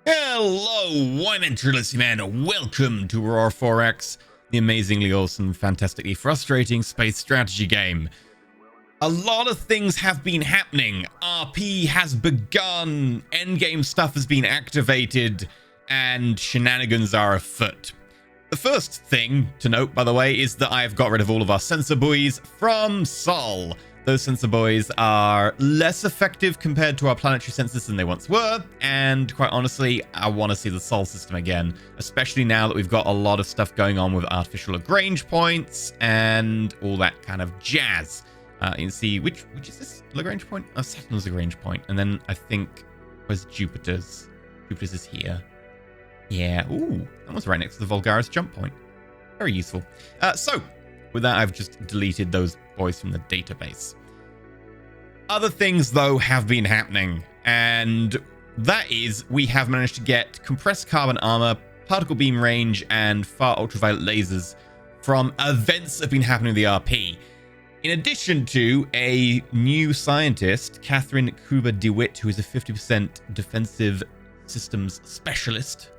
Hello, I'm EnterElysium and welcome to Aurora 4X, the amazingly awesome, fantastically frustrating space strategy game. A lot of things have been happening. RP has begun, endgame stuff has been activated, and shenanigans are afoot. The first thing to note, by the way, is that I've got rid of all of our sensor buoys from Sol. Those sensor buoys are less effective compared to our planetary sensors than they once were, and quite honestly, I want to see the Sol system again, especially now that we've got a lot of stuff going on with artificial Lagrange points and all that kind of jazz. You can see, which is this Lagrange point? Oh, Saturn's Lagrange point, and then I think, where's Jupiter's? Jupiter's is here. Yeah, ooh, that was right next to the Vulgaris jump point. Very useful. So, with that, I've just deleted those boys from the database. Other things, though, have been happening, and that is we have managed to get compressed carbon armor, particle beam range, and far ultraviolet lasers from events that have been happening in the RP. In addition to a new scientist, Catherine Kuba-DeWitt, who is a 50% defensive systems specialist,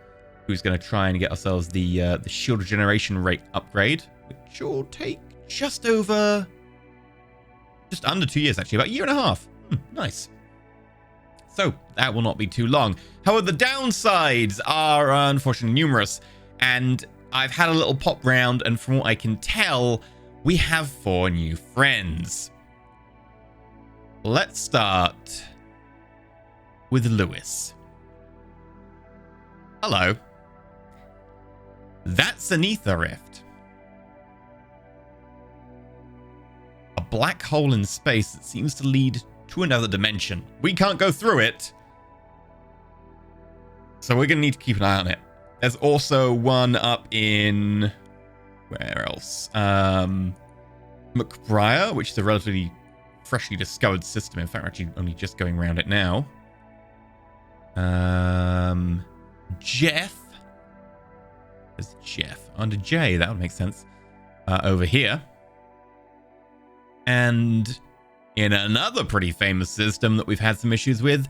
who's going to try and get ourselves the shield regeneration rate upgrade, which will take just under 2 years, actually, about a year and a half. Nice. So that will not be too long. However, the downsides are unfortunately numerous, and I've had a little pop round, and from what I can tell, we have 4 new friends. Let's start with Lewis. Hello. That's an Aether rift. A black hole in space that seems to lead to another dimension. We can't go through it, so we're going to need to keep an eye on it. There's also one up in... where else? McBriar, which is a relatively freshly discovered system. In fact, we're actually only just going around it now. Jeff. There's Jeff. Under J, that would make sense. Over here. And in another pretty famous system that we've had some issues with,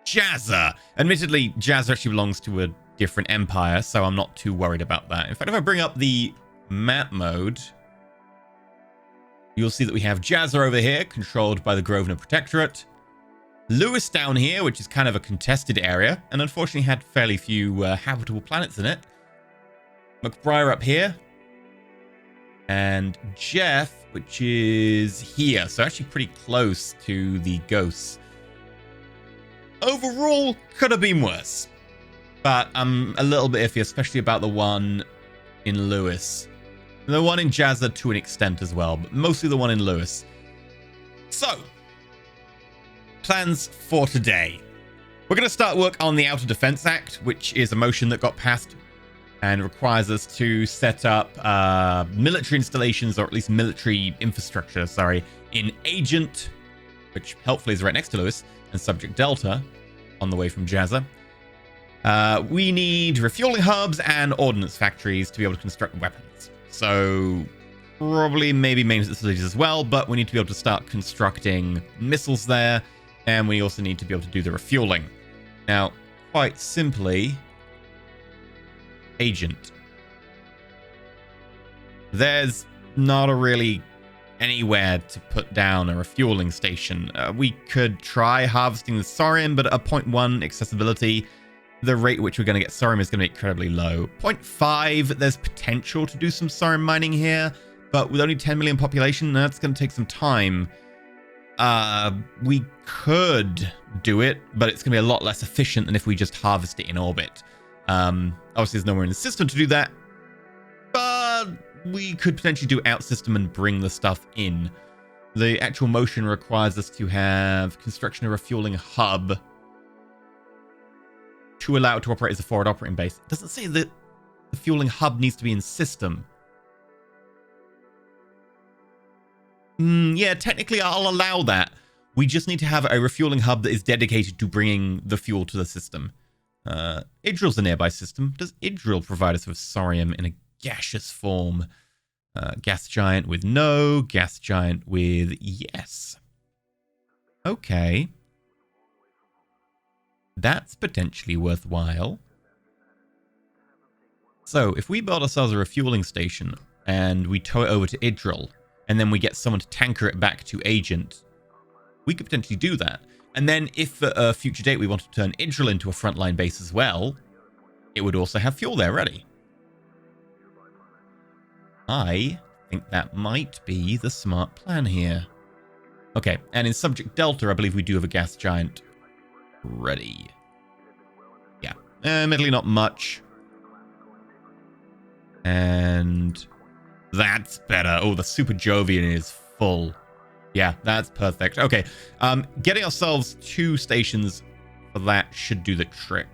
Jazza. Admittedly, Jazza actually belongs to a different empire, so I'm not too worried about that. In fact, if I bring up the map mode, you'll see that we have Jazza over here, controlled by the Grosvenor Protectorate. Lewis down here, which is kind of a contested area, and unfortunately had fairly few habitable planets in it. McBriar up here. And Jeff, which is here, so actually pretty close to the ghosts. Overall, could have been worse. But I'm a little bit iffy, especially about the one in Lewis. The one in Jazza to an extent as well, but mostly the one in Lewis. So, plans for today. We're going to start work on the Outer Defense Act, which is a motion that got passed and requires us to set up military installations, or at least military infrastructure, in Agent, which helpfully is right next to Lewis, and Subject Delta, on the way from Jazza. We need refueling hubs and ordnance factories to be able to construct weapons. So probably maybe maintenance facilities as well, but we need to be able to start constructing missiles there, and we also need to be able to do the refueling. Now, quite simply, Agent. There's not really anywhere to put down a refueling station. We could try harvesting the Saurium, but at a 0.1 accessibility, the rate at which we're going to get Saurium is going to be incredibly low. 0.5, there's potential to do some Saurium mining here, but with only 10 million population, that's going to take some time. We could do it, but it's going to be a lot less efficient than if we just harvest it in orbit. Obviously, there's nowhere in the system to do that, but we could potentially do out system and bring the stuff in. The actual motion requires us to have construction of a refueling hub to allow it to operate as a forward operating base. It doesn't say that the fueling hub needs to be in system. Yeah, technically I'll allow that. We just need to have a refueling hub that is dedicated to bringing the fuel to the system. Idril's a nearby system. Does Idril provide us with Saurium in a gaseous form? Gas giant with no, gas giant with yes. Okay. That's potentially worthwhile. So, if we build ourselves a refueling station and we tow it over to Idril, and then we get someone to tanker it back to Agent, we could potentially do that. And then if at a future date we want to turn Idril into a frontline base as well, it would also have fuel there ready. I think that might be the smart plan here. Okay, and in Subject Delta, I believe we do have a gas giant ready. Yeah, admittedly not much. And that's better. Oh, the Super Jovian is full. Yeah, that's perfect. Okay, getting ourselves 2 stations for that should do the trick.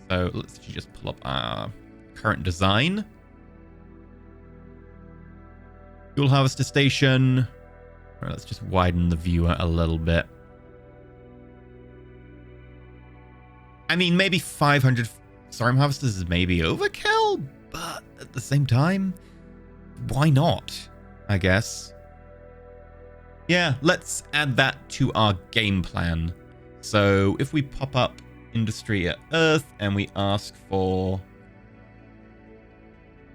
So let's just pull up our current design. Fuel harvester station. All right, let's just widen the viewer a little bit. I mean, maybe 500 Thorium harvesters is maybe overkill, but at the same time, why not? I guess. Yeah, let's add that to our game plan. So if we pop up industry at Earth and we ask for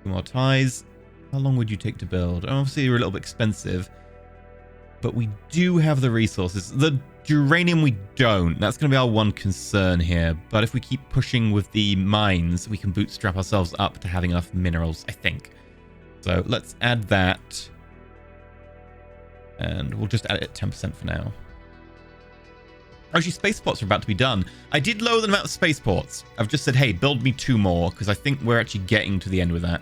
2 more ties, how long would you take to build? Obviously, you're a little bit expensive, but we do have the resources. The uranium we don't. That's going to be our one concern here. But if we keep pushing with the mines, we can bootstrap ourselves up to having enough minerals, I think. So let's add that. And we'll just add it at 10% for now. Actually, spaceports are about to be done. I did lower the amount of spaceports. I've just said, hey, build me 2 more, because I think we're actually getting to the end with that.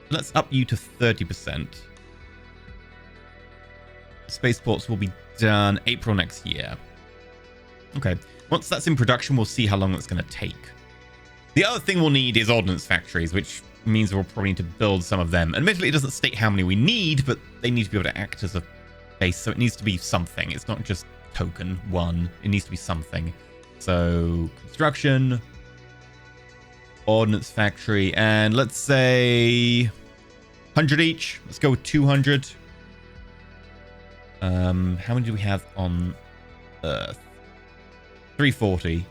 Let's up you to 30%. Spaceports will be done April next year. Okay. Once that's in production, we'll see how long that's going to take. The other thing we'll need is ordnance factories, which means we'll probably need to build some of them. Admittedly, it doesn't state how many we need, but they need to be able to act as a base, so it needs to be something. It's not just token 1. It needs to be something. So, construction, ordnance factory, and let's say 100 each. Let's go with 200. How many do we have on Earth? 340.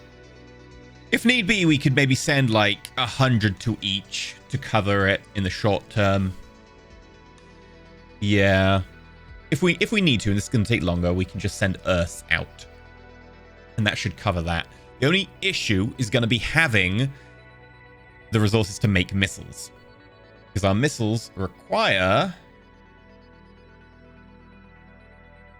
If need be, we could maybe send like 100 to each to cover it in the short term. Yeah. If we need to, and this is going to take longer, we can just send Earth out. And that should cover that. The only issue is going to be having the resources to make missiles. Because our missiles require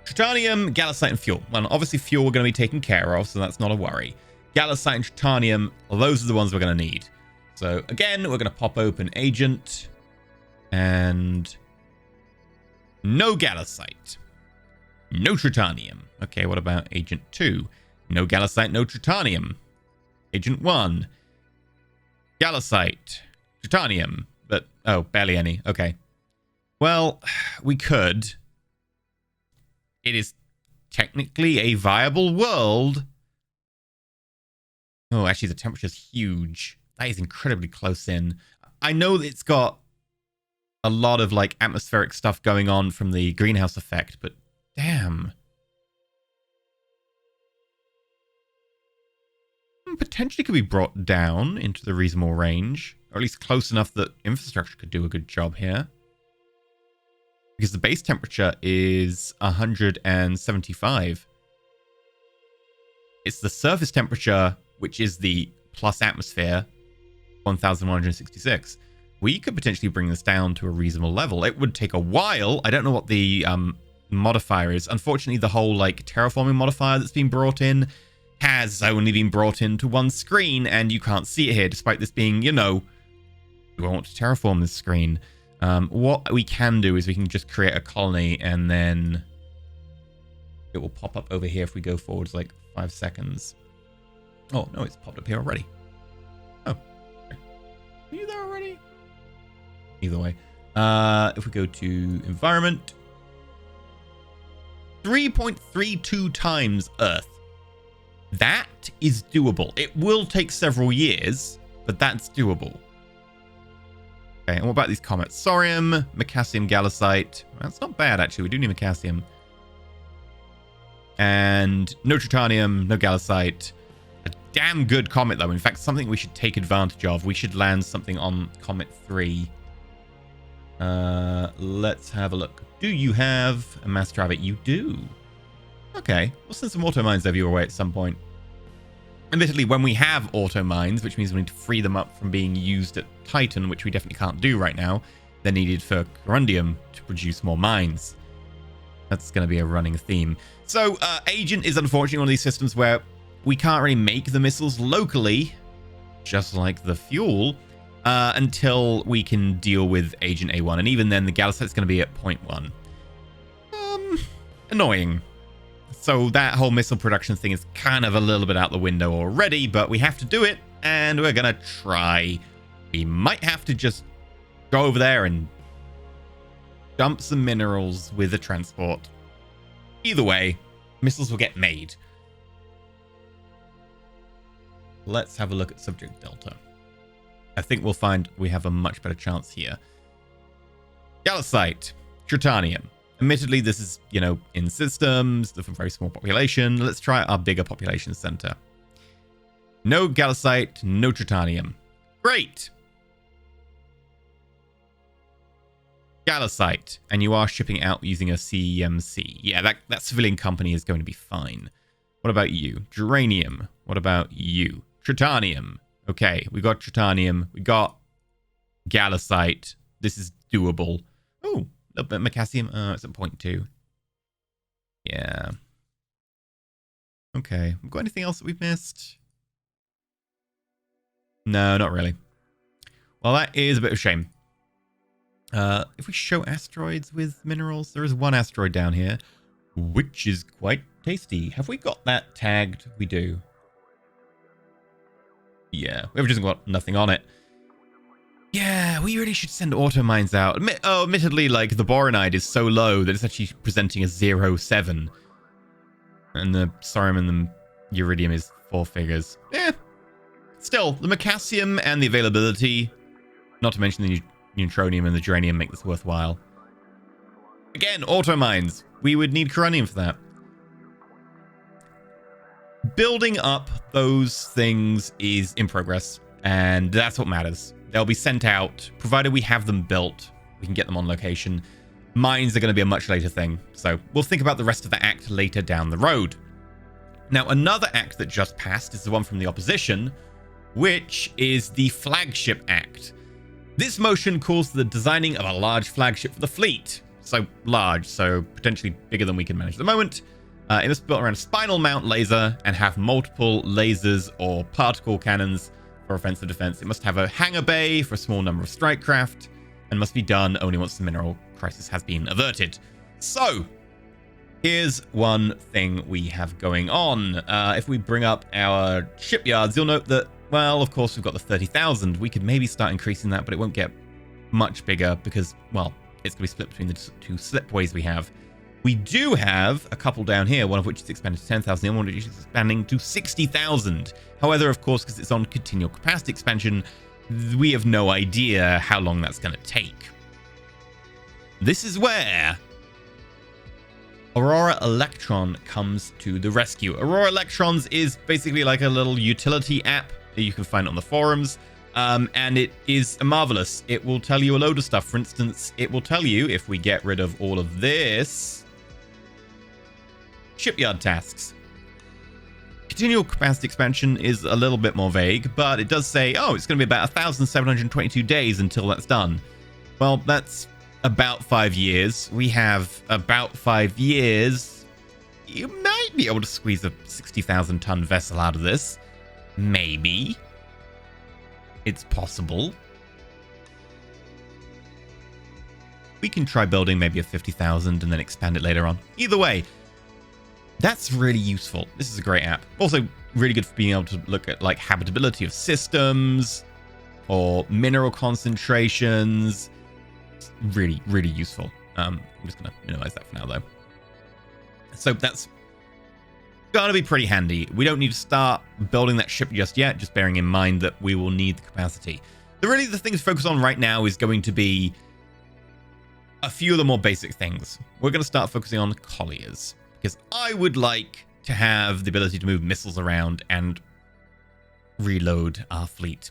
tritanium, galisite, and fuel. Well, obviously fuel we're going to be taken care of, so that's not a worry. Galisite and tritanium, well, those are the ones we're going to need. So again, we're going to pop open agent. And no galisite. No tritanium. Okay, what about agent 2? No galisite, no tritanium. Agent 1. Galisite. Tritanium. But, oh, barely any. Okay. Well, we could. It is technically a viable world. Oh, actually, the temperature's huge. That is incredibly close in. I know that it's got a lot of, like, atmospheric stuff going on from the greenhouse effect, but damn. Potentially could be brought down into the reasonable range, or at least close enough that infrastructure could do a good job here. Because the base temperature is 175. It's the surface temperature, which is the plus atmosphere, 1166. We could potentially bring this down to a reasonable level. It would take a while. I don't know what the modifier is. Unfortunately, the whole like terraforming modifier that's been brought in has only been brought into one screen, and you can't see it here, despite this being, you know, we want to terraform this screen. What we can do is we can just create a colony, and then it will pop up over here if we go forwards like 5 seconds. Oh, no, it's popped up here already. Oh. Okay. Are you there already? Either way. If we go to environment, 3.32 times Earth. That is doable. It will take several years, but that's doable. Okay, and what about these comets? Thorium, Macassium, Galisite. That's not bad, actually. We do need Macassium. And no Tritanium, no Galisite. damn good comet, though. In fact, something we should take advantage of. We should land something on Comet 3. Let's have a look. Do you have a mass drive? You do. Okay. We'll send some auto mines over your way at some point. Admittedly, when we have auto mines, which means we need to free them up from being used at Titan, which we definitely can't do right now, they're needed for Corundium to produce more mines. That's going to be a running theme. So, Agent is unfortunately one of these systems where we can't really make the missiles locally, just like the fuel, until we can deal with Agent A1. And even then, the Galisite's going to be at 0.1. Annoying. So that whole missile production thing is kind of a little bit out the window already, but we have to do it, and we're going to try. We might have to just go over there and dump some minerals with a transport. Either way, missiles will get made. Let's have a look at Subject Delta. I think we'll find we have a much better chance here. Galisite, Tritanium. Admittedly, this is, in systems, of a very small population. Let's try our bigger population center. No Galisite, no Tritanium. Great! Galisite, and you are shipping out using a CMC. Yeah, that civilian company is going to be fine. What about you? Geranium. What about you? Tritanium. Okay, we got Tritanium. We got Galisite. This is doable. Oh, a little bit of Macassium. It's at 0.2. Yeah. Okay. Got anything else that we've missed? No, not really. Well, that is a bit of a shame. If we show asteroids with minerals, there is one asteroid down here, which is quite tasty. Have we got that tagged? We do. Yeah, we've just got nothing on it. Yeah, we really should send auto mines out. Admittedly, like, the boronite is so low that it's actually presenting as 0.7. And the thorium and the iridium is 4 figures. Eh. Still, the Macassium and the availability, not to mention the neutronium and the geranium, make this worthwhile. Again, auto mines. We would need coronium for that. Building up those things is in progress, and that's what matters. They'll be sent out, provided we have them built. We can get them on location. Mines are going to be a much later thing, so we'll think about the rest of the act later down the road. Now, another act that just passed is the one from the opposition, which is the Flagship Act. This motion calls for the designing of a large flagship for the fleet. So large, so potentially bigger than we can manage at the moment. It must be built around a spinal mount laser and have multiple lasers or particle cannons for offensive defense. It must have a hangar bay for a small number of strike craft and must be done only once the mineral crisis has been averted. So, here's one thing we have going on. If we bring up our shipyards, you'll note that, well, of course, we've got the 30,000. We could maybe start increasing that, but it won't get much bigger because, well, it's going to be split between the two slipways we have. We do have a couple down here, one of which is expanded to 10,000, the other one which is expanding to 60,000. However, of course, because it's on continual capacity expansion, we have no idea how long that's going to take. This is where Aurora Electron comes to the rescue. Aurora Electrons is basically like a little utility app that you can find on the forums. And it is marvelous. It will tell you a load of stuff. For instance, it will tell you, if we get rid of all of this, shipyard tasks. Continual capacity expansion is a little bit more vague, but it does say, oh, it's going to be about 1,722 days until that's done. Well, that's about 5 years. We have about 5 years. You might be able to squeeze a 60,000 ton vessel out of this. Maybe. It's possible. We can try building maybe a 50,000 and then expand it later on. Either way, that's really useful. This is a great app. Also, really good for being able to look at like habitability of systems or mineral concentrations. It's really, really useful. I'm just going to minimize that for now, though. So that's gonna be pretty handy. We don't need to start building that ship just yet, just bearing in mind that we will need the capacity. The thing to focus on right now is going to be a few of the more basic things. We're going to start focusing on colliers, because I would like to have the ability to move missiles around and reload our fleet.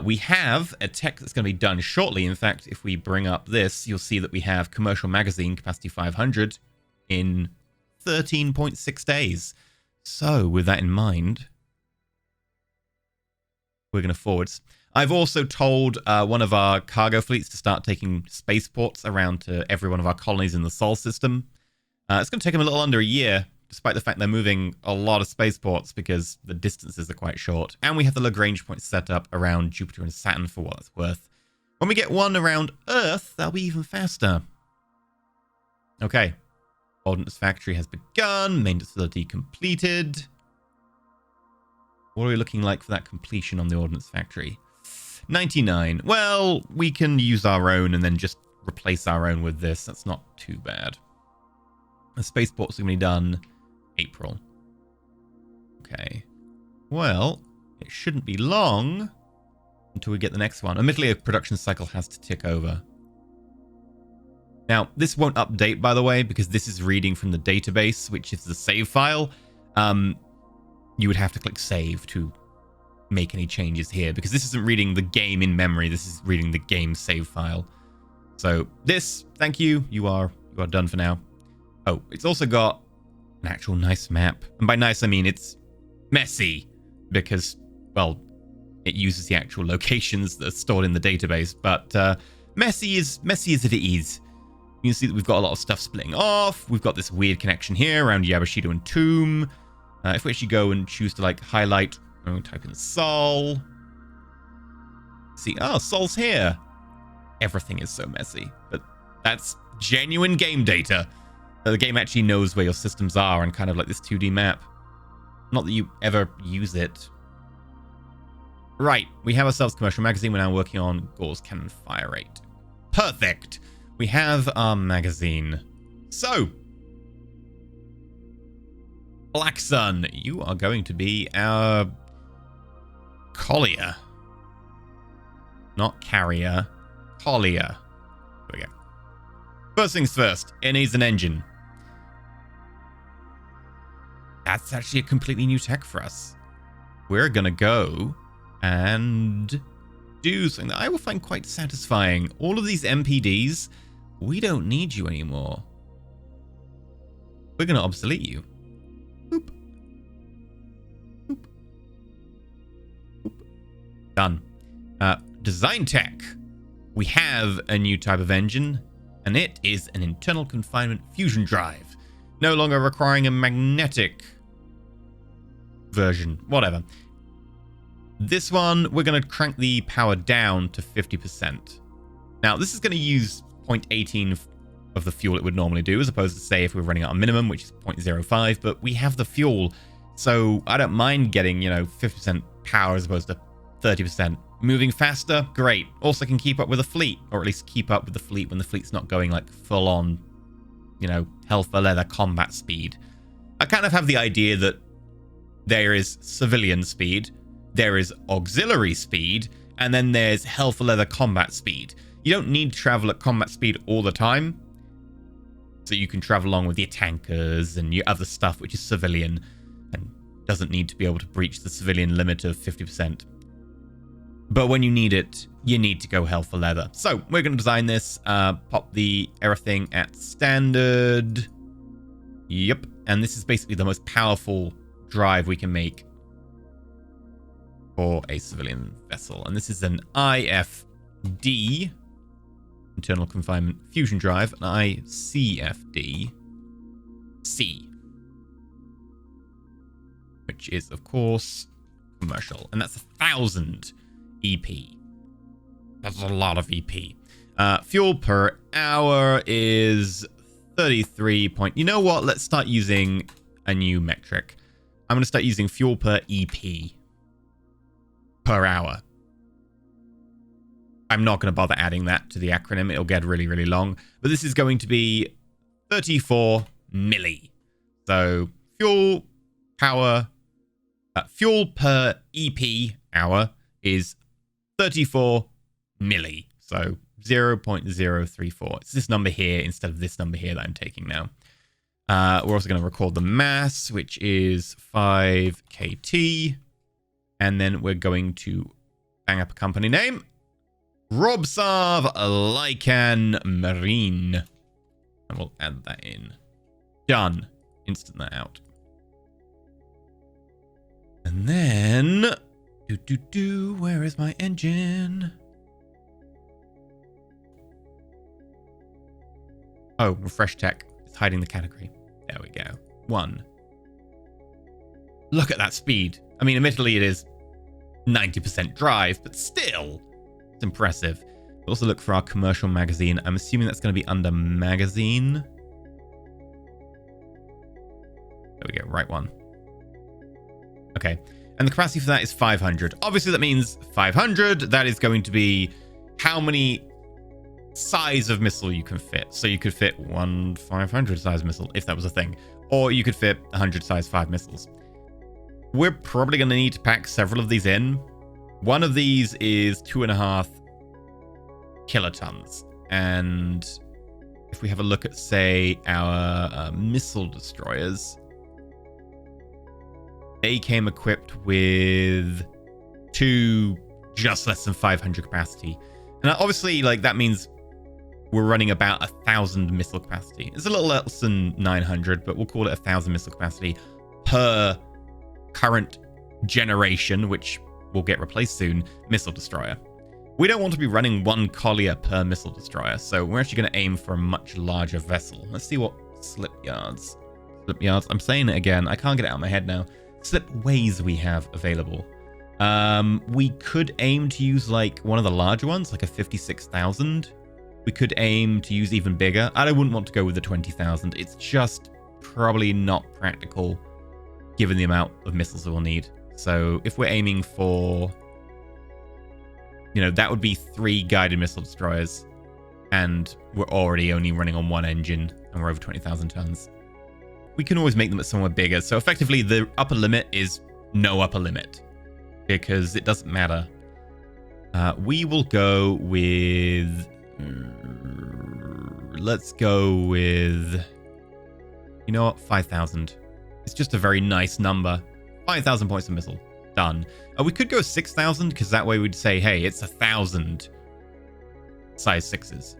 We have a tech that's going to be done shortly. In fact, if we bring up this, you'll see that we have commercial magazine capacity 500 in 13.6 days. So with that in mind, we're going to forwards. I've also told one of our cargo fleets to start taking spaceports around to every one of our colonies in the Sol system. It's going to take them a little under a year, despite the fact they're moving a lot of spaceports because the distances are quite short. And we have the Lagrange points set up around Jupiter and Saturn for what it's worth. When we get one around Earth, that'll be even faster. Okay. Ordnance factory has begun. Main facility completed. What are we looking like for that completion on the ordnance factory? 99. Well, we can use our own and then just replace our own with this. That's not too bad. The spaceport's going to be done April. Okay. Well, it shouldn't be long until we get the next one. Admittedly, a production cycle has to tick over. Now, this won't update, by the way, because this is reading from the database, which is the save file. You would have to click save to make any changes here, because this isn't reading the game in memory. This is reading the game save file. So this, thank you. You are done for now. Oh, it's also got an actual nice map. And by nice, I mean it's messy because, well, it uses the actual locations that are stored in the database. But messy as it is. You can see that we've got a lot of stuff splitting off. We've got this weird connection here around Yabashido and Tomb. If we actually go and choose to like highlight, type in Sol. See, Sol's here. Everything is so messy, but that's genuine game data. The game actually knows where your systems are and kind of like this 2D map. Not that you ever use it. Right, we have ourselves commercial magazine. We're now working on Gauss cannon fire rate. Perfect. We have our magazine. So, Black Sun, you are going to be our collier. Not carrier. Collier. There we go. First things first, it needs an engine. That's actually a completely new tech for us. We're going to go and do something that I will find quite satisfying. All of these MPDs, we don't need you anymore. We're going to obsolete you. Boop. Boop. Boop. Done. Design tech. We have a new type of engine, and it is an internal confinement fusion drive. No longer requiring a magnetic version. Whatever. This one, we're going to crank the power down to 50%. Now, this is going to use 0.18 of the fuel it would normally do, as opposed to, say, if we're running at a minimum, which is 0.05, but we have the fuel, so I don't mind getting, 50% power as opposed to 30%. Moving faster, great. Also can keep up with the fleet, or at least keep up with the fleet when the fleet's not going, like, full-on, hell for leather combat speed. I kind of have the idea that there is civilian speed, there is auxiliary speed, and then there's hell for leather combat speed. You don't need to travel at combat speed all the time, so you can travel along with your tankers and your other stuff, which is civilian, and doesn't need to be able to breach the civilian limit of 50%. But when you need it, you need to go hell for leather. So we're going to design this, pop the everything at standard. Yep, and this is basically the most powerful drive we can make for a civilian vessel. And this is an IFD, internal confinement fusion drive, an ICFD C, which is, of course, commercial. And that's 1,000 EP. That's a lot of EP. Fuel per hour is 33 point... You know what? Let's start using a new metric. I'm going to start using fuel per EP per hour. I'm not going to bother adding that to the acronym. It'll get really, really long. But this is going to be 34 milli. So fuel per EP hour is 34 milli. So 0.034. It's this number here instead of this number here that I'm taking now. We're also going to record the mass, which is 5 kT. And then we're going to bang up a company name. Robsov Lycan Marine. And we'll add that in. Done. Instant that out. And then... Where is my engine? Oh, refresh tech. It's hiding the category. There we go. 1. Look at that speed. I mean, admittedly, it is 90% drive, but still, it's impressive. We'll also look for our commercial magazine. I'm assuming that's going to be under magazine. There we go. Right one. Okay. And the capacity for that is 500. Obviously, that means 500. That is going to be how many size of missile you can fit. So you could fit one 500 size missile, if that was a thing. Or you could fit 100 size 5 missiles. We're probably going to need to pack several of these in. One of these is 2.5 kilotons. And if we have a look at, say, our missile destroyers... They came equipped with 2 just less than 500 capacity. And obviously, like, that means we're running about 1,000 missile capacity. It's a little less than 900, but we'll call it 1,000 missile capacity per current generation, which will get replaced soon, missile destroyer. We don't want to be running 1 collier per missile destroyer, so we're actually going to aim for a much larger vessel. Let's see what slip yards. I'm saying it again. I can't get it out of my head now. Slipways we have available. We could aim to use like one of the larger ones, like a 56,000. We could aim to use even bigger. I wouldn't want to go with the 20,000. It's just probably not practical given the amount of missiles we'll need. So if we're aiming for, you know, that would be 3 guided missile destroyers. And we're already only running on 1 engine and we're over 20,000 tons. We can always make them at somewhere bigger. So effectively, the upper limit is no upper limit because it doesn't matter. We will go with... let's go with... You know what? 5,000. It's just a very nice number. 5,000 points of missile. Done. We could go 6,000 because that way we'd say, hey, it's 1,000 size 6s.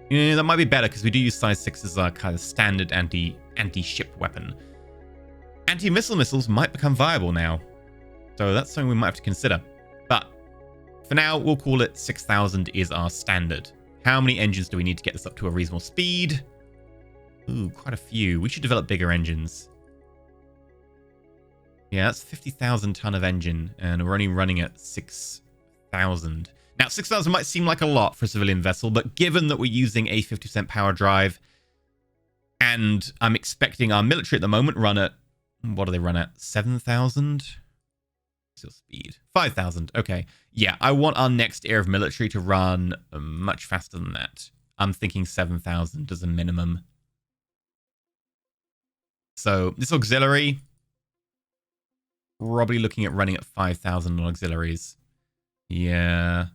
Yeah, that might be better because we do use size 6 as our kind of standard anti-ship weapon. Anti-missile missiles might become viable now. So that's something we might have to consider. But for now, we'll call it 6,000 is our standard. How many engines do we need to get this up to a reasonable speed? Ooh, quite a few. We should develop bigger engines. Yeah, that's 50,000 ton of engine, and we're only running at 6,000. Now, 6,000 might seem like a lot for a civilian vessel, but given that we're using a 50% power drive, and I'm expecting our military at the moment run at, what do they run at? 7,000? Still speed. 5,000. Okay. Yeah, I want our next era of military to run much faster than that. I'm thinking 7,000 as a minimum. So this auxiliary, probably looking at running at 5,000 on auxiliaries. Yeah.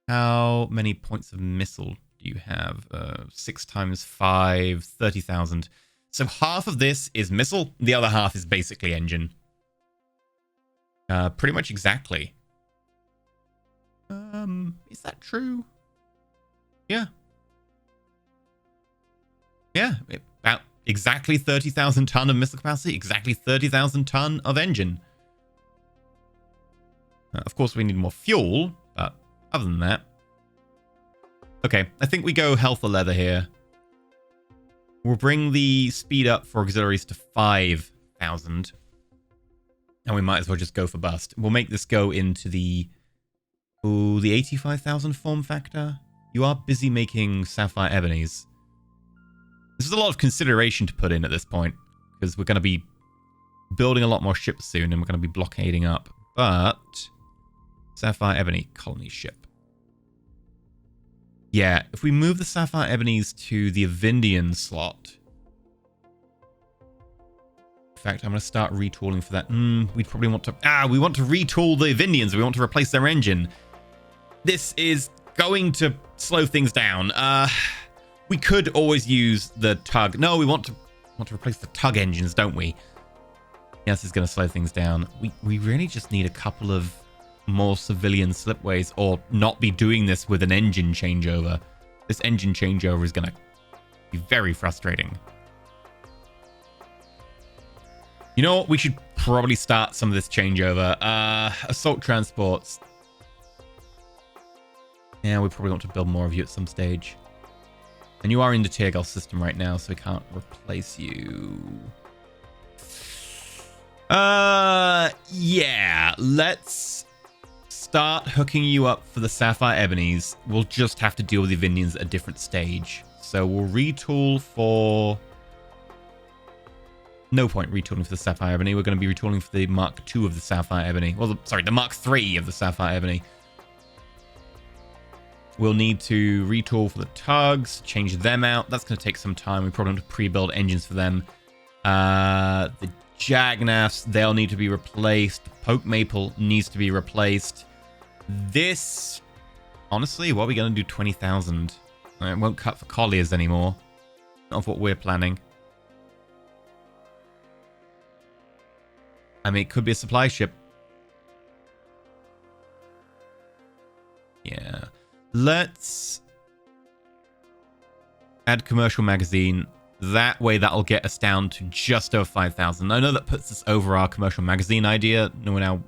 How many points of missile do you have? 6 times 5, 30,000. So half of this is missile. The other half is basically engine. Pretty much exactly. Is that true? Yeah. Yeah, about exactly 30,000 ton of missile capacity, exactly 30,000 ton of engine. Of course, we need more fuel, but other than that. Okay, I think we go health or leather here. We'll bring the speed up for auxiliaries to 5,000. And we might as well just go for bust. We'll make this go into the 85,000 form factor. You are busy making sapphire ebonies. This is a lot of consideration to put in at this point, because we're going to be building a lot more ships soon, and we're going to be blockading up. But sapphire ebony colony ship. Yeah, if we move the sapphire ebonies to the Avindian slot. In fact, I'm going to start retooling for that. We'd probably want to... we want to retool the Avindians. We want to replace their engine. This is going to slow things down. We could always use the tug. No, we want to replace the tug engines, don't we? Yes, it's going to slow things down. We really just need a couple of more civilian slipways, or not be doing this with an engine changeover. This engine changeover is going to be very frustrating. You know what? We should probably start some of this changeover. Assault transports. Yeah, we probably want to build more of you at some stage. And you are in the Tiergol system right now, so we can't replace you. Yeah, let's start hooking you up for the Sapphire Ebonies. We'll just have to deal with the Vindians at a different stage. So we'll retool for... No point retooling for the Sapphire Ebony. We're going to be retooling for the Mark II of the Sapphire Ebony. Well, sorry, the Mark III of the Sapphire Ebony. We'll need to retool for the Tugs, change them out. That's going to take some time. We probably want to pre-build engines for them. The Jagnaths, they'll need to be replaced. Poke Maple needs to be replaced. This, honestly, what are we going to do? 20,000. It won't cut for Colliers anymore. Not of what we're planning. I mean, it could be a supply ship. Yeah. Let's add commercial magazine. That way, that'll get us down to just over 5,000. I know that puts us over our commercial magazine idea. We're now,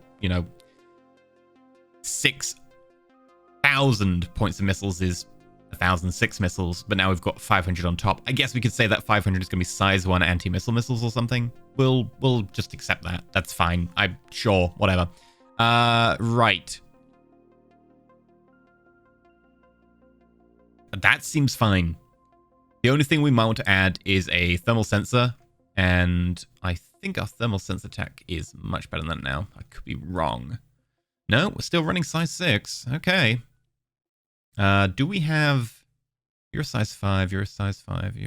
6,000 points of missiles is 1,006 missiles, but now we've got 500 on top. I guess we could say that 500 is going to be size 1 anti-missile missiles or something. We'll just accept that. That's fine. I'm sure. Whatever. Right. That seems fine. The only thing we might want to add is a thermal sensor, and I think our thermal sensor tech is much better than that now. I could be wrong. No, we're still running size 6. Okay. Do we have... You're a size 5, you're a size 5,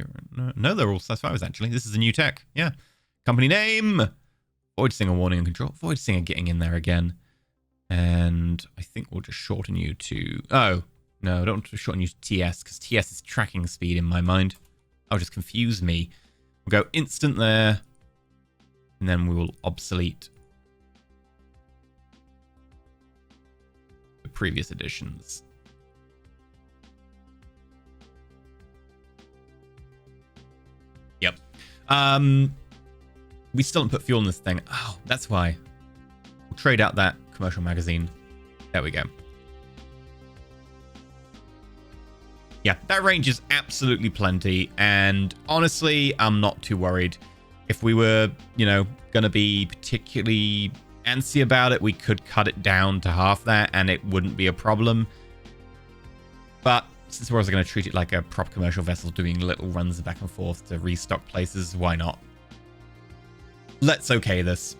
No, they're all size 5s, actually. This is a new tech. Yeah. Company name! Void Singer warning and control. Void Singer getting in there again. And I think we'll just shorten you to... Oh, no, I don't want to shorten you to TS, because TS is tracking speed in my mind. That'll just confuse me. We'll go instant there. And then we will obsolete the previous editions. Yep. We still haven't put fuel in this thing. Oh, that's why. We'll trade out that commercial magazine. There we go. Yeah, that range is absolutely plenty. And honestly, I'm not too worried. If we were, going to be particularly antsy about it, we could cut it down to half that and it wouldn't be a problem. But since we're also going to treat it like a prop commercial vessel doing little runs back and forth to restock places, why not? Let's okay this.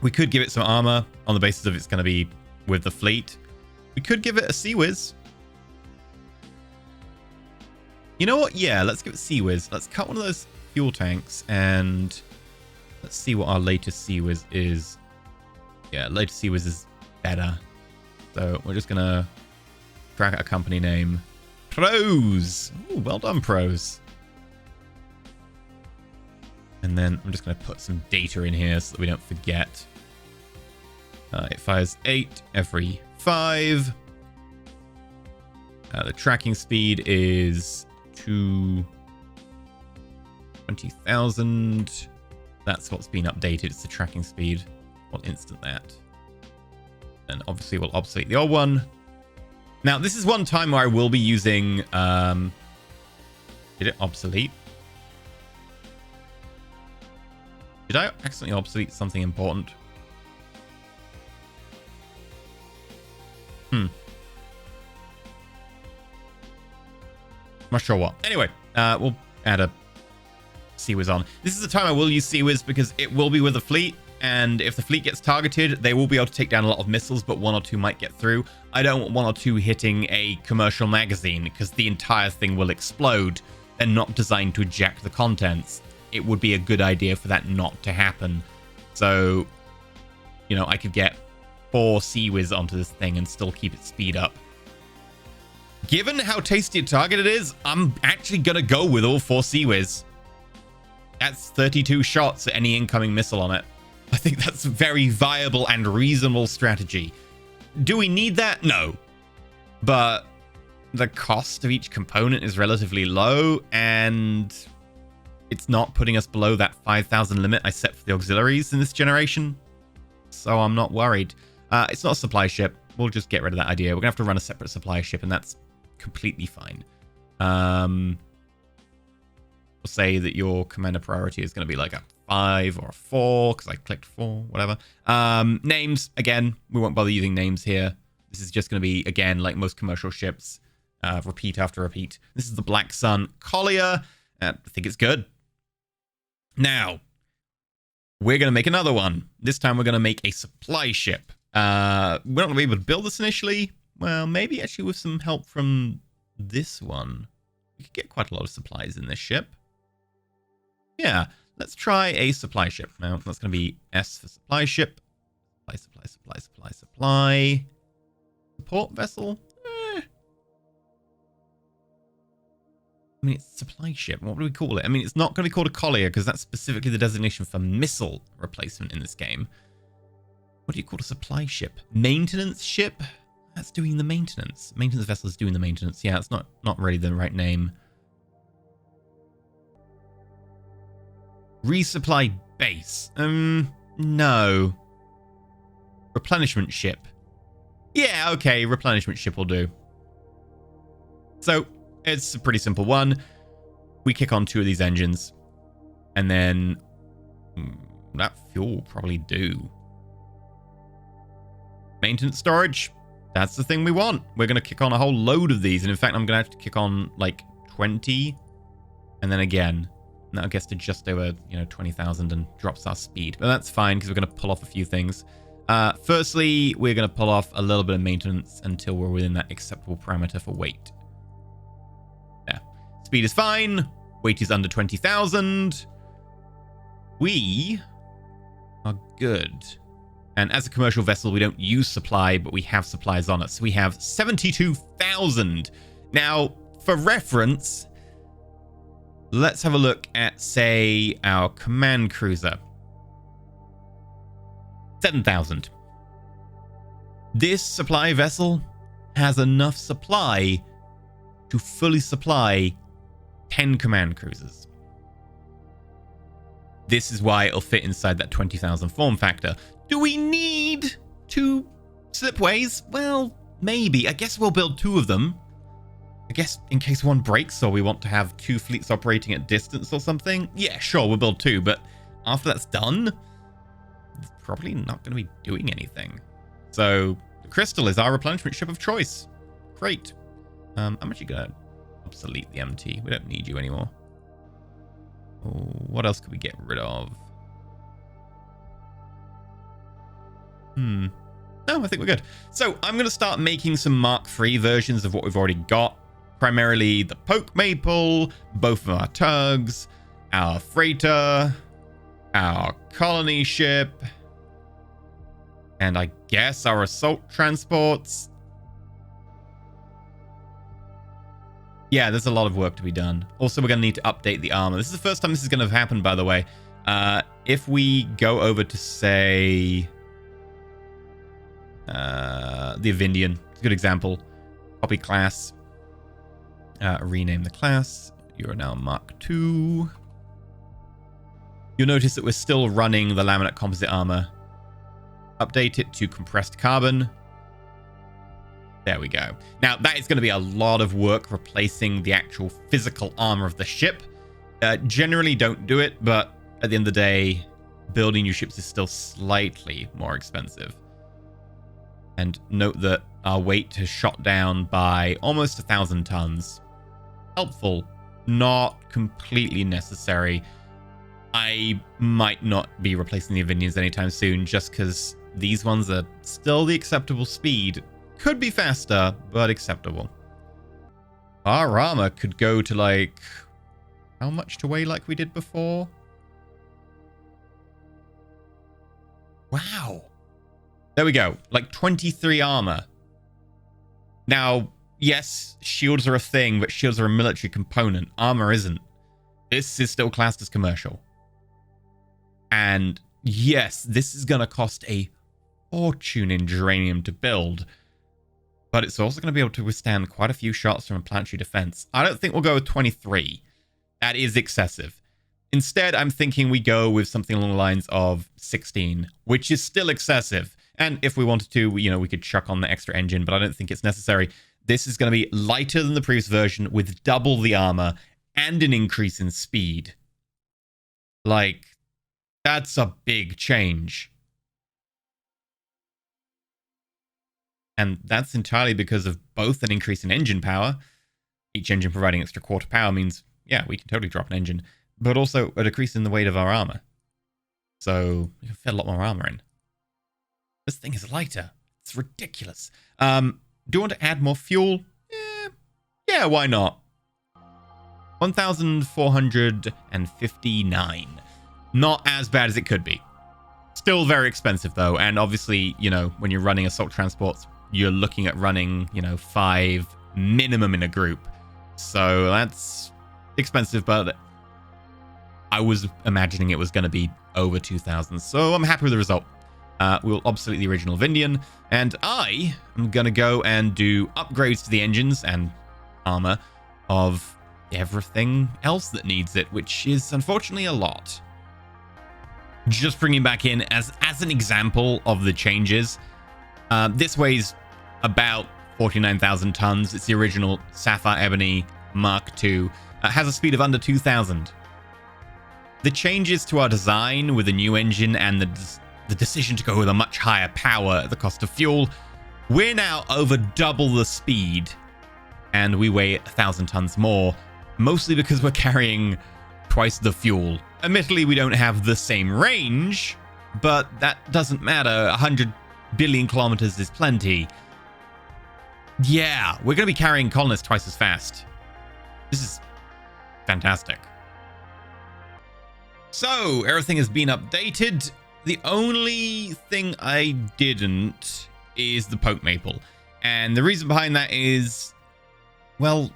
We could give it some armor on the basis of it's going to be with the fleet. We could give it a Sea Whiz. You know what? Yeah, let's give it Sea Whiz. Let's cut one of those fuel tanks and let's see what our latest Sea Whiz is. Yeah, latest Sea Whiz is better. So we're just going to drag out a company name. Pros. Ooh, well done, Pros. And then I'm just going to put some data in here so that we don't forget. It fires 8 every 5. The tracking speed is 20,000. That's what's been updated. It's the tracking speed. We'll instant that. And obviously we'll obsolete the old one. Now, this is one time where I will be using... did it obsolete? Did I accidentally obsolete something important? Not sure what. Anyway, we'll add a Sea Whiz on. This is the time I will use Sea Whiz because it will be with the fleet. And if the fleet gets targeted, they will be able to take down a lot of missiles, but 1 or 2 might get through. I don't want 1 or 2 hitting a commercial magazine because the entire thing will explode. They're not designed to eject the contents. It would be a good idea for that not to happen. So, I could get 4 Sea Whiz onto this thing and still keep its speed up. Given how tasty a target it is, I'm actually going to go with all 4 Sea Whiz. That's 32 shots at any incoming missile on it. I think that's a very viable and reasonable strategy. Do we need that? No. But the cost of each component is relatively low, and it's not putting us below that 5,000 limit I set for the auxiliaries in this generation. So I'm not worried. It's not a supply ship. We'll just get rid of that idea. We're going to have to run a separate supply ship, and that's completely fine. We'll say that your commander priority is going to be like a 5 or a 4, because I clicked 4, whatever. Names, again, we won't bother using names here. This is just going to be, again, like most commercial ships, repeat after repeat. This is the Black Sun Collier. I think it's good. Now, we're going to make another one. This time we're going to make a supply ship. We're not going to be able to build this initially. Well, maybe actually with some help from this one. We could get quite a lot of supplies in this ship. Yeah, let's try a supply ship. Now, that's going to be S for supply ship. Supply. Support vessel? I mean, it's a supply ship. What do we call it? I mean, it's not going to be called a collier because that's specifically the designation for missile replacement in this game. What do you call a supply ship? Maintenance ship? That's doing the maintenance. Maintenance vessel is doing the maintenance. Yeah, it's not really the right name. Resupply base. No. Replenishment ship. Yeah, okay, replenishment ship will do. So, it's a pretty simple one. We kick on 2 of these engines. And then that fuel will probably do. Maintenance storage. That's the thing we want. We're going to kick on a whole load of these. And in fact, I'm going to have to kick on like 20. And then again. And that gets to just over, 20,000 and drops our speed. But that's fine because we're going to pull off a few things. Firstly, we're going to pull off a little bit of maintenance until we're within that acceptable parameter for weight. Yeah. Speed is fine. Weight is under 20,000. We are good. And as a commercial vessel, we don't use supply, but we have supplies on us. So we have 72,000. Now, for reference, let's have a look at, say, our command cruiser. 7,000. This supply vessel has enough supply to fully supply 10 command cruisers. This is why it'll fit inside that 20,000 form factor. Do we need 2 slipways? Well, maybe. I guess we'll build 2 of them. I guess in case one breaks or we want to have 2 fleets operating at distance or something. Yeah, sure, we'll build 2. But after that's done, it's probably not going to be doing anything. So the Crystal is our replenishment ship of choice. Great. I'm actually going to obsolete the MT. We don't need you anymore. Oh, what else could we get rid of? No, I think we're good. So I'm going to start making some Mark III versions of what we've already got. Primarily the Poke Maple, both of our tugs, our freighter, our colony ship, and I guess our assault transports. Yeah, there's a lot of work to be done. Also, we're going to need to update the armor. This is the first time this is going to happen, by the way. If we go over to, say, the Avindian, it's a good example. Copy class. Rename the class. You're now Mark II. You'll notice that we're still running the laminate composite armor. Update it to compressed carbon. There we go. Now, that is going to be a lot of work replacing the actual physical armor of the ship. Generally don't do it, but at the end of the day, building new ships is still slightly more expensive. And note that our weight has shot down by almost 1,000 tons. Helpful, not completely necessary. I might not be replacing the Avindians anytime soon just because these ones are still the acceptable speed. Could be faster, but acceptable. Our armor could go to like... how much to weigh like we did before? Wow. There we go. Like 23 armor. Now, yes, shields are a thing, but shields are a military component. Armor isn't. This is still classed as commercial. And yes, this is going to cost a fortune in geranium to build, but it's also going to be able to withstand quite a few shots from a planetary defense. I don't think we'll go with 23. That is excessive. Instead, I'm thinking we go with something along the lines of 16, which is still excessive. And if we wanted to, we could chuck on the extra engine, but I don't think it's necessary. This is going to be lighter than the previous version with double the armor and an increase in speed. Like, that's a big change. And that's entirely because of both an increase in engine power. Each engine providing extra quarter power means, yeah, we can totally drop an engine, but also a decrease in the weight of our armor. So we can fit a lot more armor in. This thing is lighter. It's ridiculous. Do you want to add more fuel? Yeah, why not? 1,459. Not as bad as it could be. Still very expensive, though. And obviously, when you're running assault transports, you're looking at running, 5 minimum in a group. So that's expensive, but I was imagining it was going to be over 2,000. So I'm happy with the result. We'll obsolete the original Vindian, and I am going to go and do upgrades to the engines and armor of everything else that needs it, which is unfortunately a lot. Just bringing back in as an example of the changes, this weighs about 49,000 tons. It's the original Sapphire Ebony Mark II. Has a speed of under 2,000. The changes to our design with the new engine and the decision to go with a much higher power at the cost of fuel, we're now over double the speed, and we weigh 1,000 tons more, mostly because we're carrying twice the fuel. Admittedly, we don't have the same range, but that doesn't matter. 100 billion kilometers is plenty. Yeah, we're going to be carrying colonists twice as fast. This is fantastic. So, everything has been updated. The only thing I didn't is the poke maple. And the reason behind that is, well,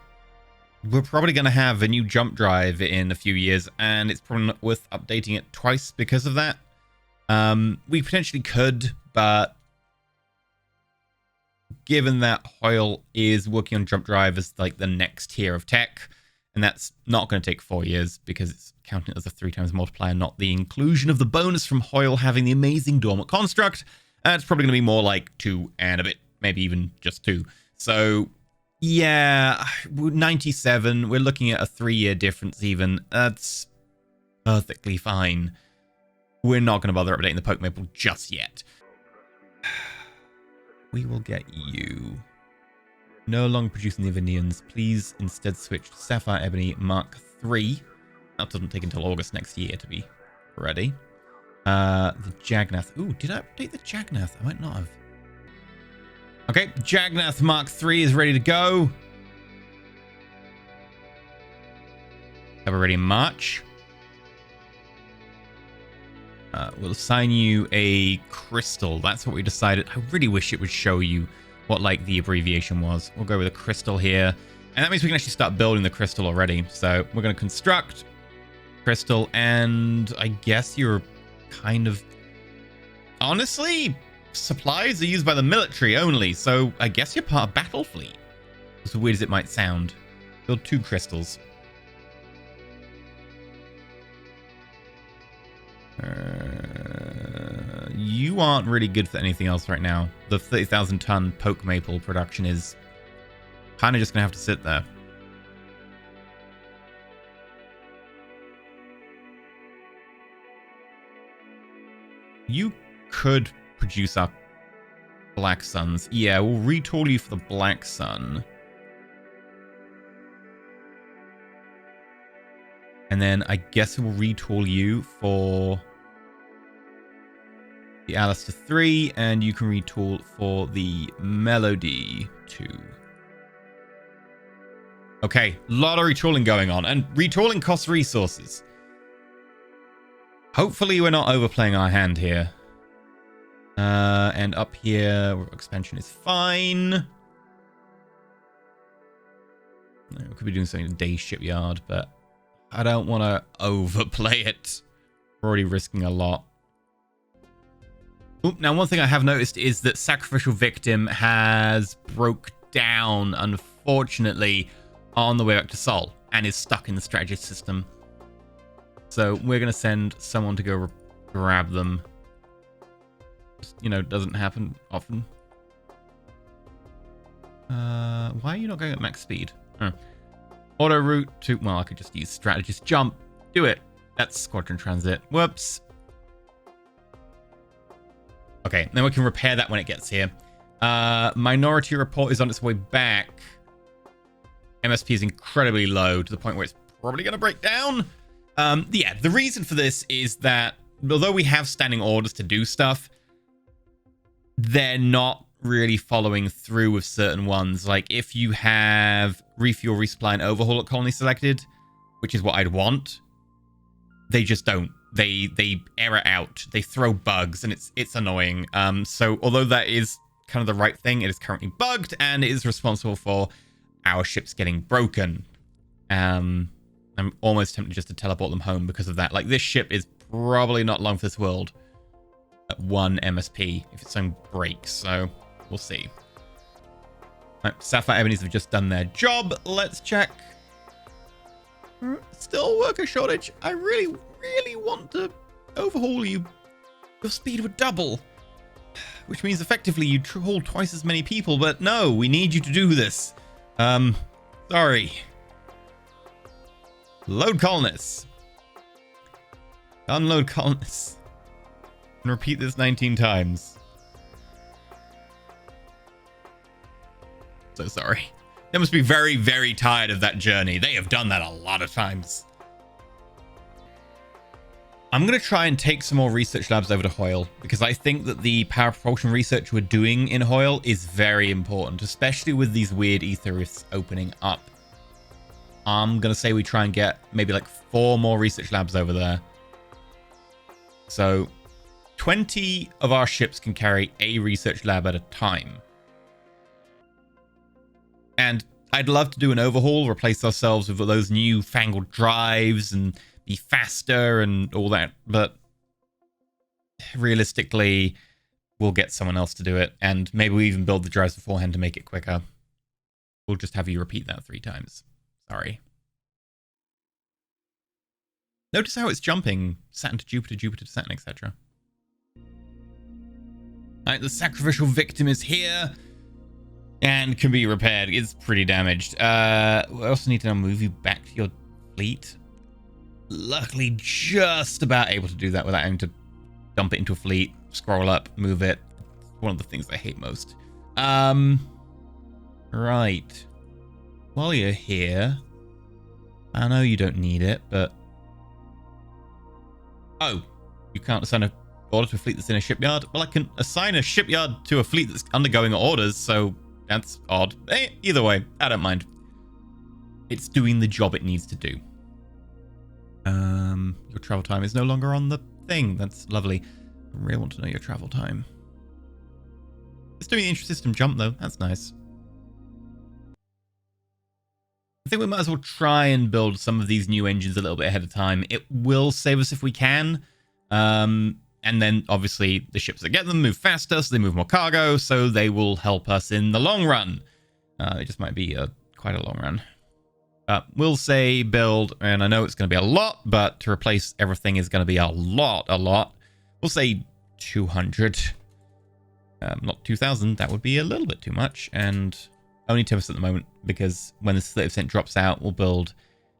we're probably going to have a new jump drive in a few years, and it's probably not worth updating it twice because of that. We potentially could, but given that Hoyle is working on jump drive as like the next tier of tech, and that's not going to take 4 years because it's counting it as a 3 times multiplier, not the inclusion of the bonus from Hoyle having the amazing dormant construct. It's probably going to be more like 2 and a bit, maybe even just 2. So yeah, 97, we're looking at a 3-year difference even. That's perfectly fine. We're not going to bother updating the poke maple just yet. We will get you. No longer producing the Avindians. Please instead switch to Sapphire Ebony Mark III. That doesn't take until August next year to be ready. The Jagnath. Ooh, did I update the Jagnath? I might not have. Okay, Jagnath Mark III is ready to go. Have it ready in March. We'll assign you a crystal. That's what we decided. I really wish it would show you what like the abbreviation was. We'll go with a crystal here. And that means we can actually start building the crystal already. So we're going to construct crystal, and I guess you're kind of... Honestly, supplies are used by the military only, so I guess you're part of battle fleet. As weird as it might sound. Build 2 crystals. You aren't really good for anything else right now. The 30,000 ton poke maple production is kind of just going to have to sit there. You could produce our Black Suns. Yeah, we'll retool you for the Black Sun. And then I guess we'll retool you for the Alistair 3, and you can retool for the Melody 2. Okay, a lot of retooling going on, and retooling costs resources. Hopefully we're not overplaying our hand here. And up here, expansion is fine. We could be doing something in Day Shipyard, but I don't want to overplay it. We're already risking a lot. Ooh, now, one thing I have noticed is that Sacrificial Victim has broke down, unfortunately, on the way back to Sol and is stuck in the strategy system. So we're going to send someone to go grab them. Just, you know, doesn't happen often. Why are you not going at max speed? Oh. Auto route to... Well, I could just use strategist jump. Do it. That's squadron transit. Whoops. Okay, then we can repair that when it gets here. Minority report is on its way back. MSP is incredibly low to the point where it's probably going to break down. Yeah, the reason for this is that although we have standing orders to do stuff, they're not really following through with certain ones. Like if you have refuel, resupply, and overhaul at colony selected, which is what I'd want, they just don't. They error out. They throw bugs, and it's annoying. So although that is kind of the right thing, it is currently bugged, and it is responsible for our ships getting broken. I'm almost tempted just to teleport them home because of that. Like, this ship is probably not long for this world at 1 MSP if its own breaks, so we'll see. Right, Sapphire Ebonies have just done their job. Let's check. Still worker shortage. I really want to overhaul you. Your speed would double, which means effectively you'd haul twice as many people, but no, we need you to do this. Sorry. Load colonists. Unload colonists. And repeat this 19 times. So sorry. They must be very, very tired of that journey. They have done that a lot of times. I'm going to try and take some more research labs over to Hoyle, because I think that the power propulsion research we're doing in Hoyle is very important, especially with these weird ether rifts opening up. I'm going to say we try and get maybe like 4 more research labs over there. So 20 of our ships can carry a research lab at a time. And I'd love to do an overhaul, replace ourselves with those new fangled drives and be faster and all that. But realistically, we'll get someone else to do it. And maybe we even build the drives beforehand to make it quicker. We'll just have you repeat that 3 times. Sorry. Notice how it's jumping Saturn to Jupiter, Jupiter to Saturn, etc. Alright, the sacrificial victim is here and can be repaired. It's pretty damaged. We also need to now move you back to your fleet. Luckily, just about able to do that without having to dump it into a fleet, scroll up, move it. One of the things I hate most. Right. While you're here, I know you don't need it, but... Oh, you can't assign an order to a fleet that's in a shipyard? Well, I can assign a shipyard to a fleet that's undergoing orders, so that's odd. Either way, I don't mind. It's doing the job it needs to do. Your travel time is no longer on the thing. That's lovely. I really want to know your travel time. It's doing the intra-system jump, though. That's nice. I think we might as well try and build some of these new engines a little bit ahead of time. It will save us if we can. And then, obviously, the ships that get them move faster, so they move more cargo, so they will help us in the long run. It just might be quite a long run. We'll say build, and I know it's going to be a lot, but to replace everything is going to be a lot. We'll say 200. Not 2,000. That would be a little bit too much, and only 10% at the moment, because when this 30% drops out, we'll build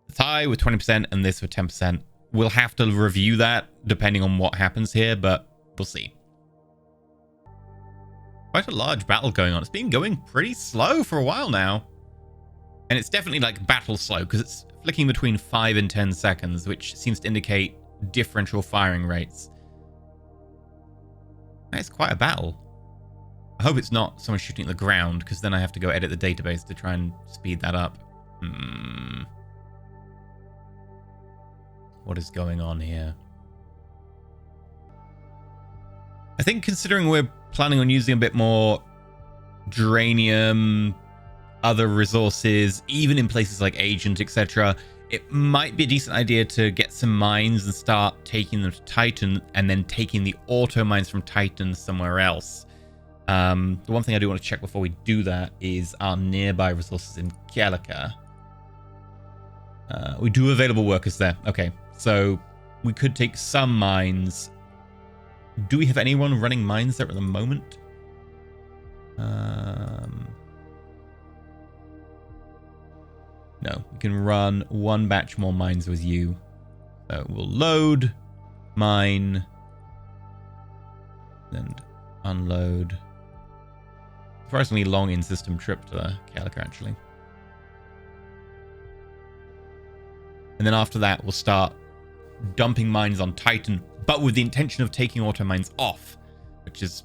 the tie with 20% and this with 10%. We'll have to review that depending on what happens here, but we'll see. Quite a large battle going on. It's been going pretty slow for a while now. And it's definitely like battle slow, because it's flicking between 5 and 10 seconds, which seems to indicate differential firing rates. It's quite a battle. I hope it's not someone shooting at the ground, because then I have to go edit the database to try and speed that up. What is going on here? I think considering we're planning on using a bit more geranium, other resources, even in places like Agent, etc., it might be a decent idea to get some mines and start taking them to Titan and then taking the auto mines from Titan somewhere else. The one thing I do want to check before we do that is our nearby resources in Calica. We do have available workers there. Okay, so we could take some mines. Do we have anyone running mines there at the moment? No, we can run one batch more mines with you. So we'll load, mine, and unload. Surprisingly long in-system trip to Calica, actually. And then after that, we'll start dumping mines on Titan, but with the intention of taking auto mines off, which is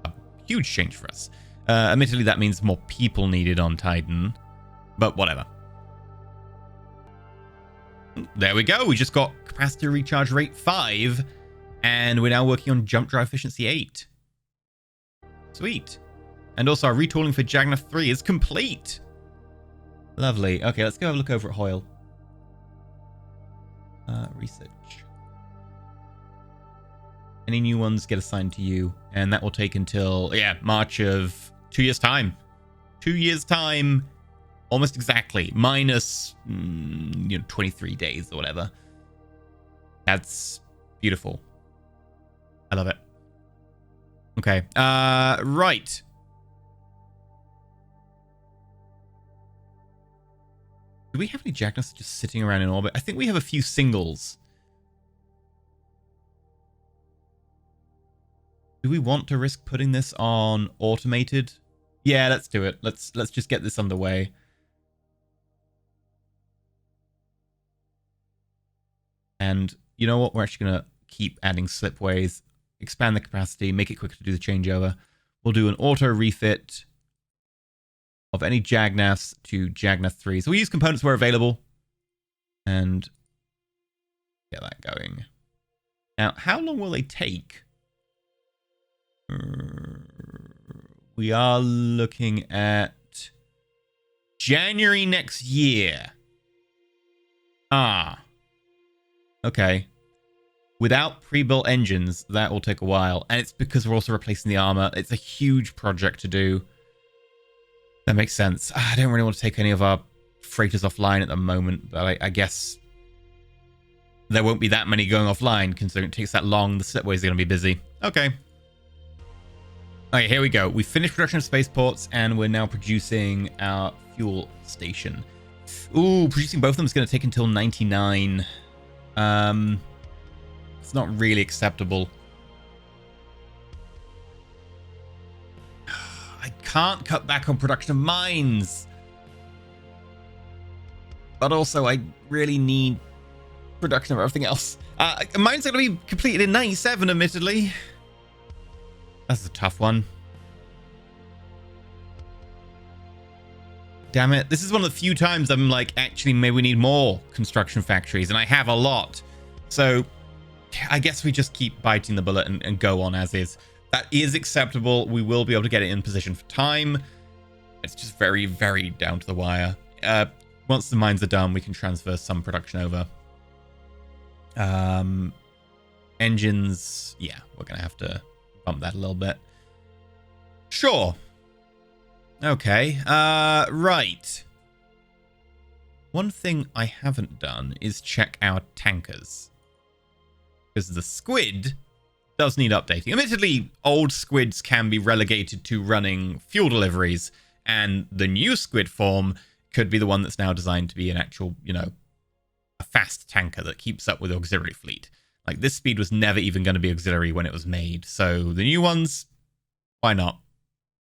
a huge change for us. Admittedly, that means more people needed on Titan, but whatever. There we go. We just got capacity recharge rate 5, and we're now working on jump drive efficiency 8. Sweet. And also our retooling for Jagna 3 is complete. Lovely. Okay, let's go have a look over at Hoyle. Research. Any new ones get assigned to you, and that will take until, March of 2 years' time. 2 years' time, almost exactly, minus 23 days or whatever. That's beautiful. I love it. Okay, right. Do we have any Jagnas just sitting around in orbit? I think we have a few singles. Do we want to risk putting this on automated? Yeah, let's do it. Let's just get this underway. And you know what? We're actually going to keep adding slipways, expand the capacity, make it quicker to do the changeover. We'll do an auto refit of any Jagnas to Jagna 3. So we use components where available and get that going. Now, how long will they take? We are looking at January next year. Okay. Without pre-built engines, that will take a while. And it's because we're also replacing the armor. It's a huge project to do. That makes sense. I don't really want to take any of our freighters offline at the moment, but I guess there won't be that many going offline considering it takes that long. The slipways are going to be busy. Okay. Okay, here we go. We finished production of spaceports and we're now producing our fuel station. Ooh, producing both of them is going to take until 99. It's not really acceptable. I can't cut back on production of mines. But also, I really need production of everything else. Mines are going to be completed in 97, admittedly. That's a tough one. Damn it. This is one of the few times I'm like, actually, maybe we need more construction factories. And I have a lot. So I guess we just keep biting the bullet and go on as is. That is acceptable. We will be able to get it in position for time. It's just very, very down to the wire. Once the mines are done, we can transfer some production over. Engines, yeah, we're going to have to bump that a little bit. Sure. Okay, right. One thing I haven't done is check our tankers. Because the squid does need updating. Admittedly, old squids can be relegated to running fuel deliveries, and the new squid form could be the one that's now designed to be an actual, a fast tanker that keeps up with the auxiliary fleet. Like, this speed was never even going to be auxiliary when it was made, so the new ones, why not?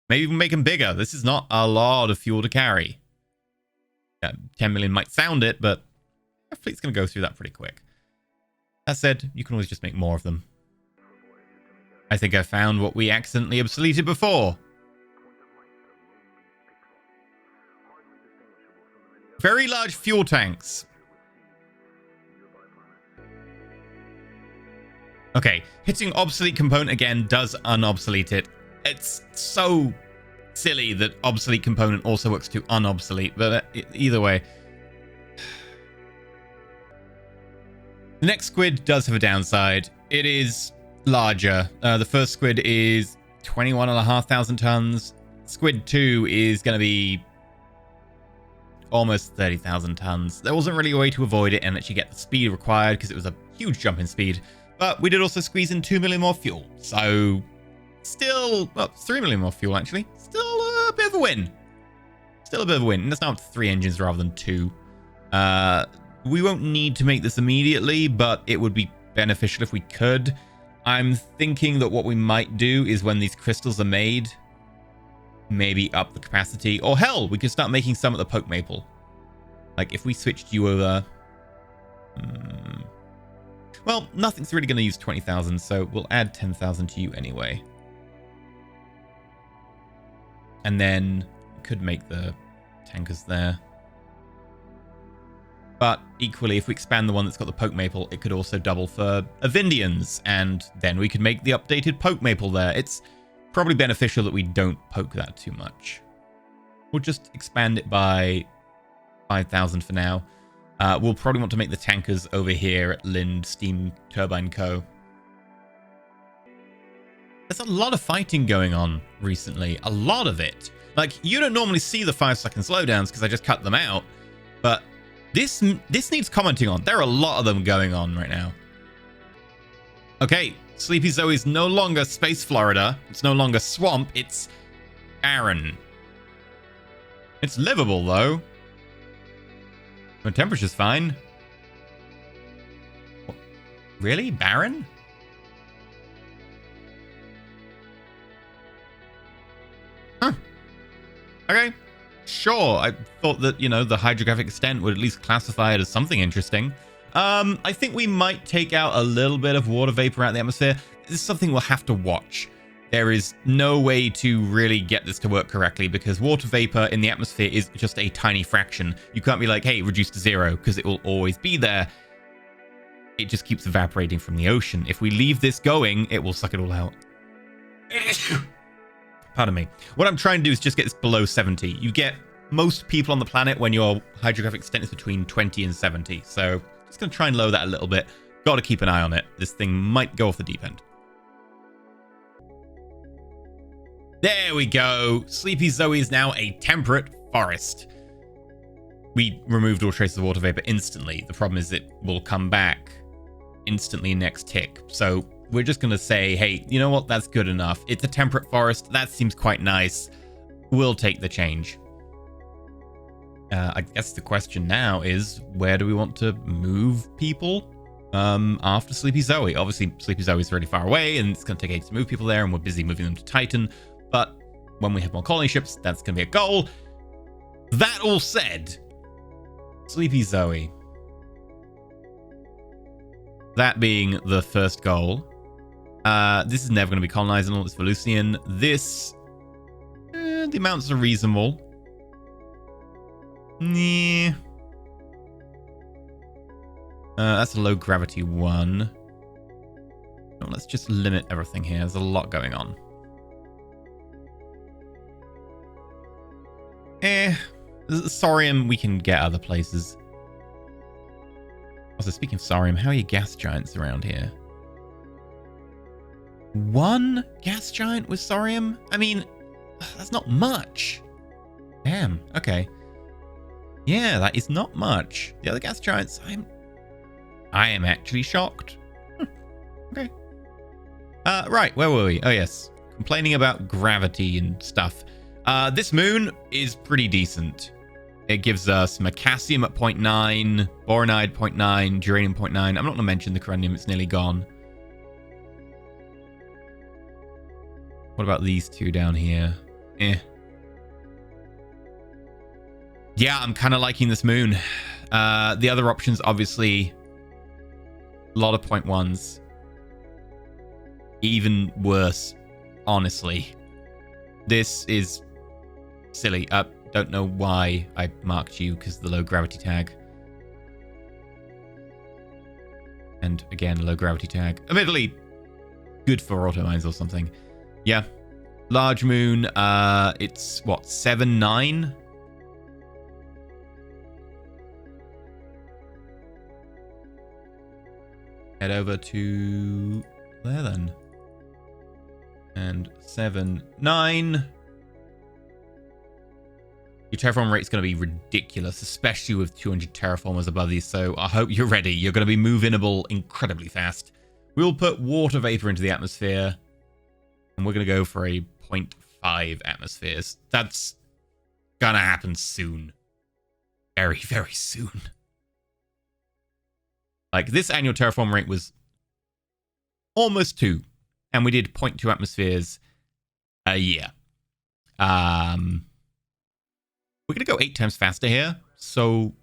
Maybe even make them bigger. This is not a lot of fuel to carry. 10 million might sound it, but our fleet's going to go through that pretty quick. That said, you can always just make more of them. I think I found what we accidentally obsoleted before. Very large fuel tanks. Okay, hitting obsolete component again does unobsolete it. It's so silly that obsolete component also works to unobsolete, but either way. The next squid does have a downside. It is larger. The first squid is 21,500 tons. Squid 2 is going to be almost 30,000 tons. There wasn't really a way to avoid it and actually get the speed required because it was a huge jump in speed. But we did also squeeze in 2 million more fuel. So still, well, 3 million more fuel actually. Still a bit of a win. Still a bit of a win. And that's now up to 3 engines rather than 2. We won't need to make this immediately, but it would be beneficial if we could. I'm thinking that what we might do is when these crystals are made, maybe up the capacity. Or hell, we could start making some at the Poke Maple. Like if we switched you over... Well, nothing's really going to use 20,000, so we'll add 10,000 to you anyway. And then we could make the tankers there. But equally, if we expand the one that's got the Poke Maple, it could also double for Avindians, and then we could make the updated Poke Maple there. It's probably beneficial that we don't poke that too much. We'll just expand it by 5,000 for now. We'll probably want to make the tankers over here at Lind Steam Turbine Co. There's a lot of fighting going on recently. A lot of it. Like, you don't normally see the 5-second slowdowns because I just cut them out. But this needs commenting on. There are a lot of them going on right now. Okay, Sleepy Zoe's no longer Space Florida. It's no longer swamp. It's barren. It's livable, though. The temperature's fine. What? Really? Barren? Huh. Okay. Sure. I thought that, you know, the hydrographic extent would at least classify it as something interesting. I think we might take out a little bit of water vapor out of the atmosphere. This is something we'll have to watch. There is no way to really get this to work correctly because water vapor in the atmosphere is just a tiny fraction. You can't be like, hey, reduce to 0, because it will always be there. It just keeps evaporating from the ocean. If we leave this going, it will suck it all out. Pardon me. What I'm trying to do is just get this below 70. You get most people on the planet when your hydrographic extent is between 20 and 70. So just going to try and lower that a little bit. Got to keep an eye on it. This thing might go off the deep end. There we go. Sleepy Zoe is now a temperate forest. We removed all traces of water vapor instantly. The problem is it will come back instantly next tick. So we're just going to say, hey, you know what? That's good enough. It's a temperate forest. That seems quite nice. We'll take the change. I guess the question now is, where do we want to move people after Sleepy Zoe? Obviously, Sleepy Zoe is really far away, and it's going to take ages to move people there, and we're busy moving them to Titan. But when we have more colony ships, that's going to be a goal. That all said, Sleepy Zoe. That being the first goal. This is never going to be colonized on all this Velusian. This, the amounts are reasonable. Nah. That's a low gravity one. No, let's just limit everything here. There's a lot going on. Saurium, we can get other places. Also, speaking of Saurium, how are your gas giants around here? One gas giant with Saurium? I mean, that's not much. Damn, okay. Yeah, that is not much. The other gas giants, I am actually shocked. Okay. Right, where were we? Oh, yes. Complaining about gravity and stuff. This moon is pretty decent. It gives us Macassium at 0.9, Boronide 0.9, Duranium 0.9. I'm not going to mention the Coronium, it's nearly gone. What about these two down here? Yeah, I'm kind of liking this moon. The other options, obviously, a lot of 0.1s. Even worse, honestly. This is silly. Don't know why I marked you because of the low gravity tag. And again, low gravity tag. Admittedly, good for auto mines or something. Yeah. Large moon, it's what, 7-9? Head over to there then. And 7, 9. Your terraform rate's going to be ridiculous, especially with 200 terraformers above these, so I hope you're ready. You're going to be move-inable incredibly fast. We'll put water vapor into the atmosphere, and we're going to go for a 0.5 atmospheres. That's going to happen soon. Very, very soon. Like, this annual terraform rate was almost 2, and we did 0.2 atmospheres a year. We're going to go 8 times faster here, so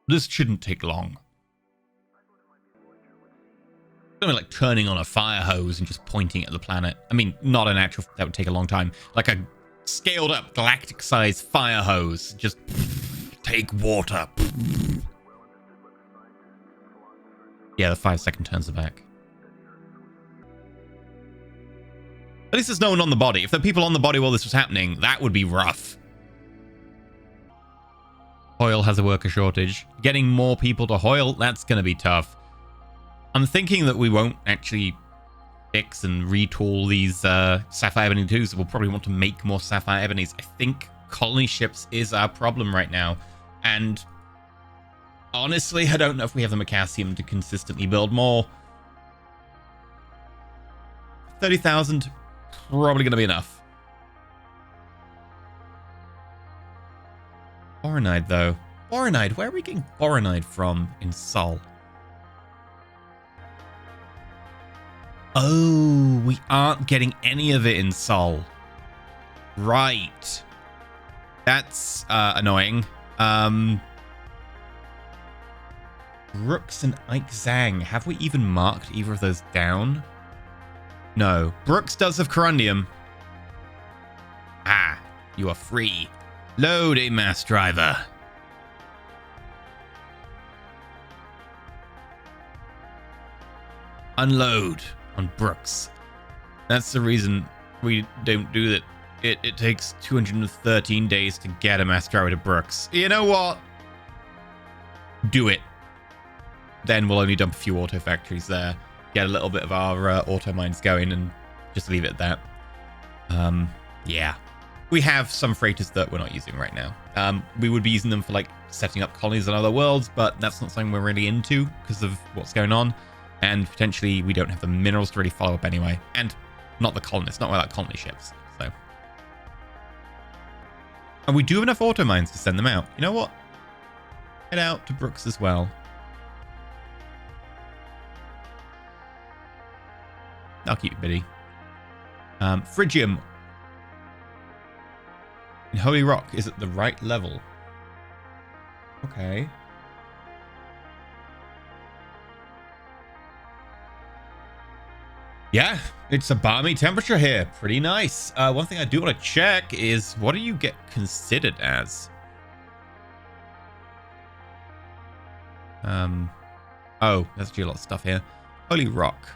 this shouldn't take long. It's going to be like turning on a fire hose and just pointing at the planet. I mean, not an actual... That would take a long time. Like a scaled-up, galactic-sized fire hose. Just take water. Yeah, the 5-second turns are back. At least there's no one on the body. If there are people on the body while this was happening, that would be rough. Hoyle has a worker shortage. Getting more people to Hoyle, that's going to be tough. I'm thinking that we won't actually fix and retool these Sapphire Ebony 2s. We'll probably want to make more Sapphire Ebonies. I think colony ships is our problem right now. And honestly, I don't know if we have the Macassium to consistently build more. 30,000, probably going to be enough. Boronide, though. Boronide, where are we getting Boronide from in Sol? Oh, we aren't getting any of it in Sol. Right. That's annoying. Brooks and Ike Zhang. Have we even marked either of those down? No. Brooks does have corundium. Ah, you are free. Load a mass driver. Unload on Brooks. That's the reason we don't do that. It takes 213 days to get a mass driver to Brooks. You know what? Do it. Then we'll only dump a few auto factories there. Get a little bit of our auto mines going and just leave it at that. Yeah. We have some freighters that we're not using right now. We would be using them for like setting up colonies on other worlds, but that's not something we're really into because of what's going on. And potentially we don't have the minerals to really follow up anyway. And not the colonists, not without colony ships. So. And we do have enough auto mines to send them out. You know what? Head out to Brooks as well. I'll keep you busy. Phrygium. In Holy Rock is at the right level. Okay. Yeah, it's a balmy temperature here. Pretty nice. One thing I do want to check is what do you get considered as? Oh, there's actually a lot of stuff here. Holy Rock.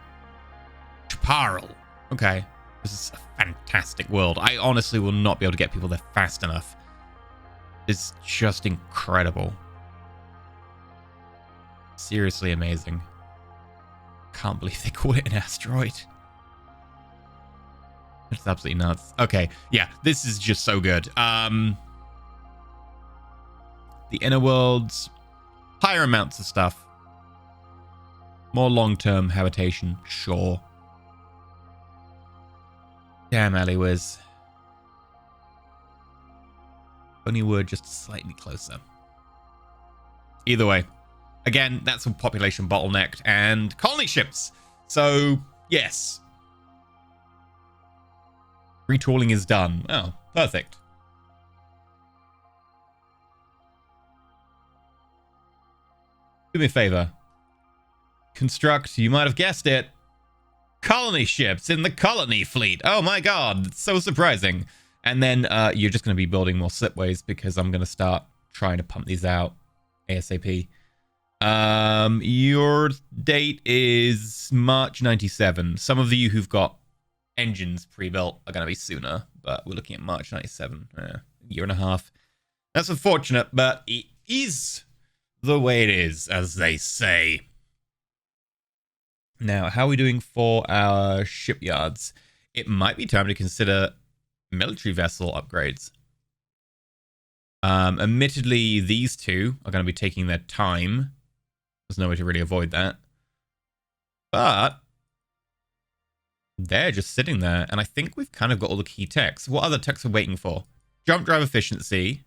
Chaparral. Okay. This is a fantastic world. I honestly will not be able to get people there fast enough. It's just incredible. Seriously amazing. Can't believe they called it an asteroid. It's absolutely nuts. Okay, yeah, this is just so good. The inner worlds, higher amounts of stuff. More long-term habitation, sure. Damn, Aliwiz. Only we're just slightly closer. Either way. Again, that's a population bottlenecked and colony ships. So, yes. Retooling is done. Oh, perfect. Do me a favor. Construct, you might have guessed it, colony ships in the colony fleet. Oh my god, it's so surprising. And then you're just going to be building more slipways because I'm going to start trying to pump these out ASAP. Your date is March 97. Some of you who've got engines pre-built are going to be sooner, but we're looking at March 97. A year and a half. That's unfortunate, but it is the way it is, as they say. Now, how are we doing for our shipyards? It might be time to consider military vessel upgrades. Admittedly, these two are going to be taking their time. There's no way to really avoid that. But they're just sitting there, and I think we've kind of got all the key techs. What other techs are waiting for? Jump drive efficiency,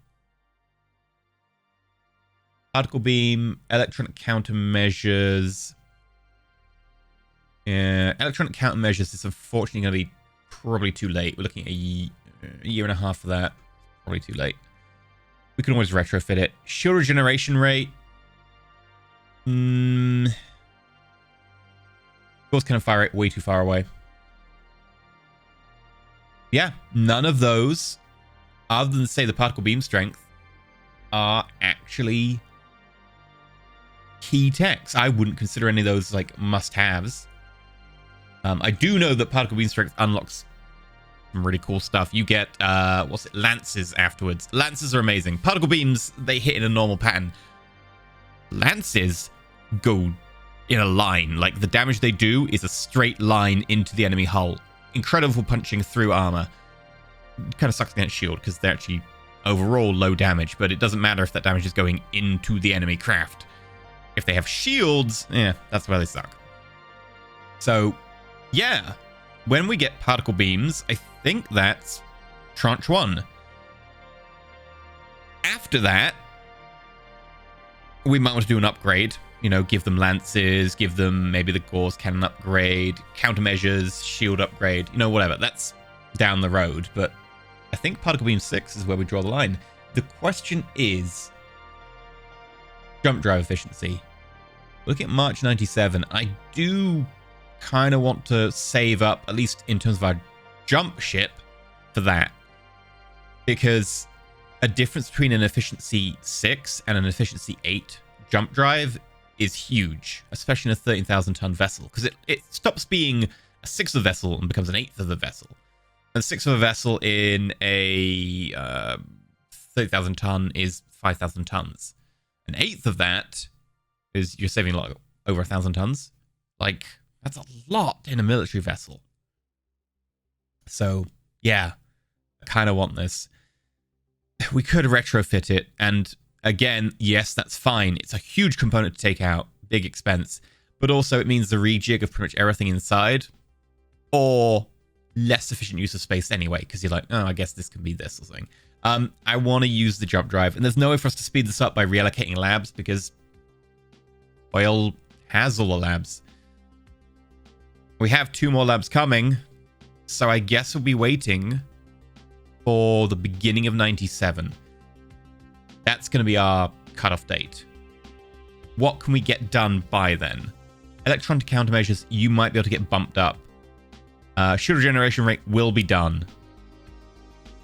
particle beam, electronic countermeasures. Yeah, electronic countermeasures is unfortunately going to be probably too late. We're looking at a year and a half for that. Probably too late. We can always retrofit it. Shield regeneration rate. Force cannon fire rate way too far away. Yeah, none of those, other than say the particle beam strength, are actually key techs. I wouldn't consider any of those like must-haves. I do know that particle beam strength unlocks some really cool stuff. You get lances afterwards. Lances are amazing. Particle beams, they hit in a normal pattern. Lances go in a line. Like, the damage they do is a straight line into the enemy hull. Incredible punching through armor. Kind of sucks against shield because they're actually overall low damage, but it doesn't matter if that damage is going into the enemy craft. If they have shields, yeah, that's where they suck. So, yeah, when we get particle beams, I think that's tranche 1. After that, we might want to do an upgrade. You know, give them lances, give them maybe the Gauss cannon upgrade, countermeasures, shield upgrade, you know, whatever. That's down the road, but I think particle beam 6 is where we draw the line. The question is jump drive efficiency. Look at March 97. I do kind of want to save up, at least in terms of our jump ship, for that. Because a difference between an efficiency 6 and an efficiency 8 jump drive is huge, especially in a 13,000-ton vessel, because it stops being a sixth of a vessel and becomes an eighth of a vessel. And a sixth of a vessel in a 30,000-ton is 5,000 tons. An eighth of that is you're saving like over 1,000 tons. Like, that's a lot in a military vessel. So, yeah, I kind of want this. We could retrofit it, and again, yes, that's fine. It's a huge component to take out, big expense, but also it means the rejig of pretty much everything inside, or less efficient use of space anyway, because you're like, oh, I guess this can be this or something. I want to use the jump drive, and there's no way for us to speed this up by reallocating labs, because Oil has all the labs. We have 2 more labs coming, so I guess we'll be waiting for the beginning of 97. That's going to be our cutoff date. What can we get done by then? Electronic countermeasures, you might be able to get bumped up. Shield regeneration rate will be done.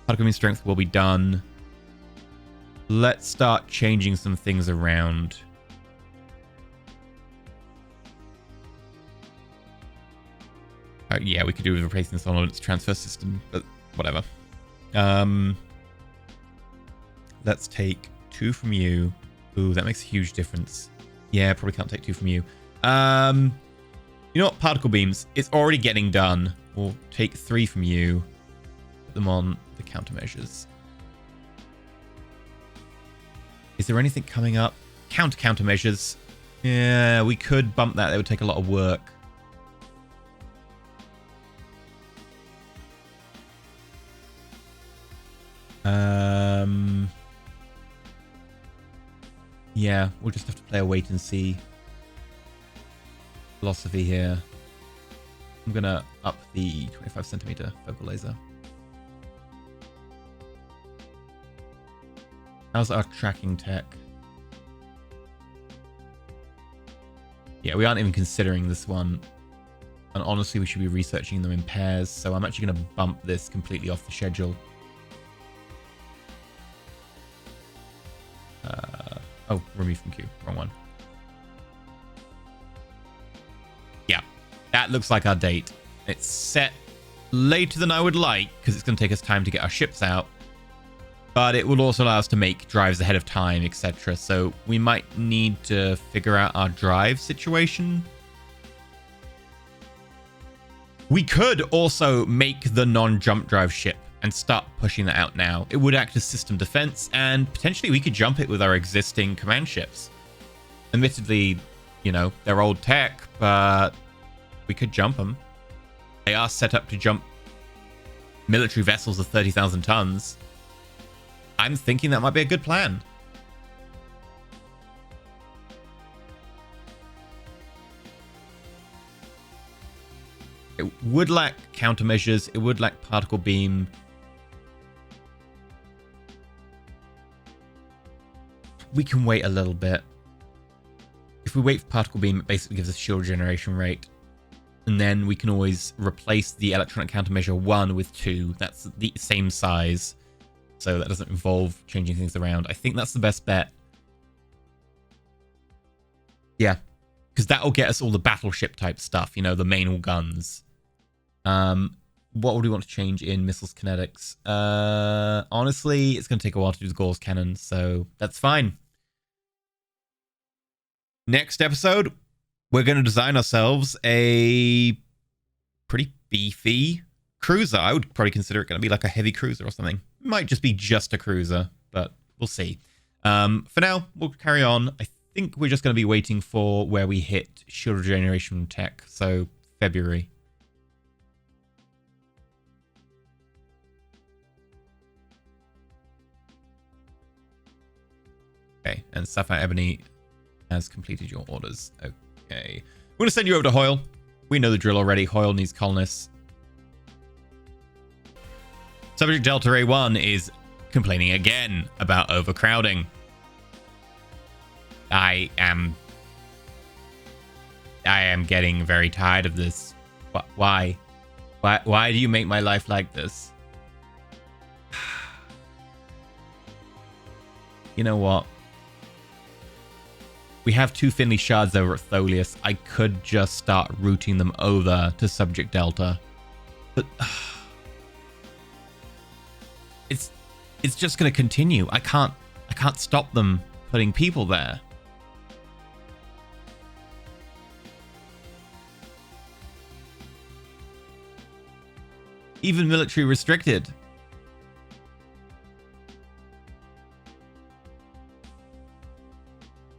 Particle beam strength will be done. Let's start changing some things around. Yeah, we could do with replacing the solvents transfer system, but whatever. Let's take 2 from you. Ooh, that makes a huge difference. Yeah, probably can't take 2 from you. You know what? Particle beams. It's already getting done. We'll take 3 from you. Put them on the countermeasures. Is there anything coming up? Countermeasures. Yeah, we could bump that. That would take a lot of work. Yeah, we'll just have to play a wait and see philosophy here. I'm gonna up the 25 centimeter focal laser. How's our tracking tech? Yeah, we aren't even considering this one. And honestly, we should be researching them in pairs. So I'm actually gonna bump this completely off the schedule. Oh, remove from queue. Wrong one. Yeah, that looks like our date. It's set later than I would like, because it's going to take us time to get our ships out. But it will also allow us to make drives ahead of time, etc. So we might need to figure out our drive situation. We could also make the non-jump drive ship and start pushing that out now. It would act as system defense, and potentially we could jump it with our existing command ships. Admittedly, you know, they're old tech, but we could jump them. They are set up to jump military vessels of 30,000 tons. I'm thinking that might be a good plan. It would lack countermeasures. It would lack particle beam. We can wait a little bit. If we wait for particle beam, it basically gives us shield generation rate. And then we can always replace the electronic countermeasure 1 with 2. That's the same size. So that doesn't involve changing things around. I think that's the best bet. Yeah. Because that'll get us all the battleship type stuff. You know, the main all guns. What would we want to change in missiles kinetics? Honestly, it's going to take a while to do the Gauss cannon. So that's fine. Next episode, we're going to design ourselves a pretty beefy cruiser. I would probably consider it going to be like a heavy cruiser or something. It might just be just a cruiser, but we'll see. For now, we'll carry on. I think we're just going to be waiting for where we hit shield regeneration tech. So February. Okay, and Sapphire Ebony has completed your orders. Okay. We're going to send you over to Hoyle. We know the drill already. Hoyle needs colonists. Subject Delta A1 is complaining again about overcrowding. I am getting very tired of this. Why? Why do you make my life like this? You know what? We have 2 Finley shards over at Tholius. I could just start routing them over to Subject Delta. But it's just going to continue. I can't stop them putting people there. Even military restricted.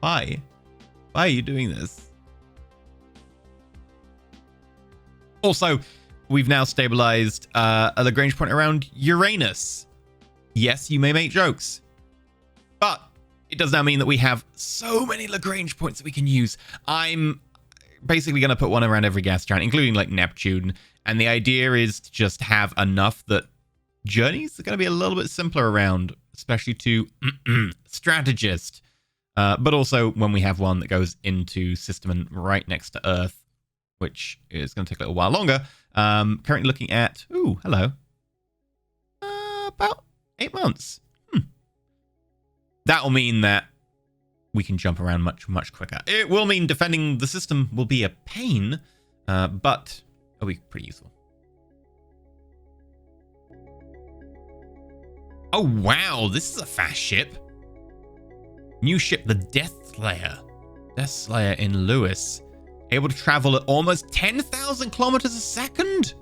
Why? Why are you doing this? Also, we've now stabilized a Lagrange point around Uranus. Yes, you may make jokes, but it does now mean that we have so many Lagrange points that we can use. I'm basically going to put one around every gas giant, including like Neptune. And the idea is to just have enough that journeys are going to be a little bit simpler around, especially to strategist. But also when we have one that goes into system and right next to Earth, which is going to take a little while longer. Currently looking at, ooh, hello. About 8 months. That'll mean that we can jump around much, much quicker. It will mean defending the system will be a pain, but it'll be pretty useful. Oh, wow. This is a fast ship. New ship, the Death Slayer. Death Slayer in Lewis. Able to travel at almost 10,000 kilometers a second?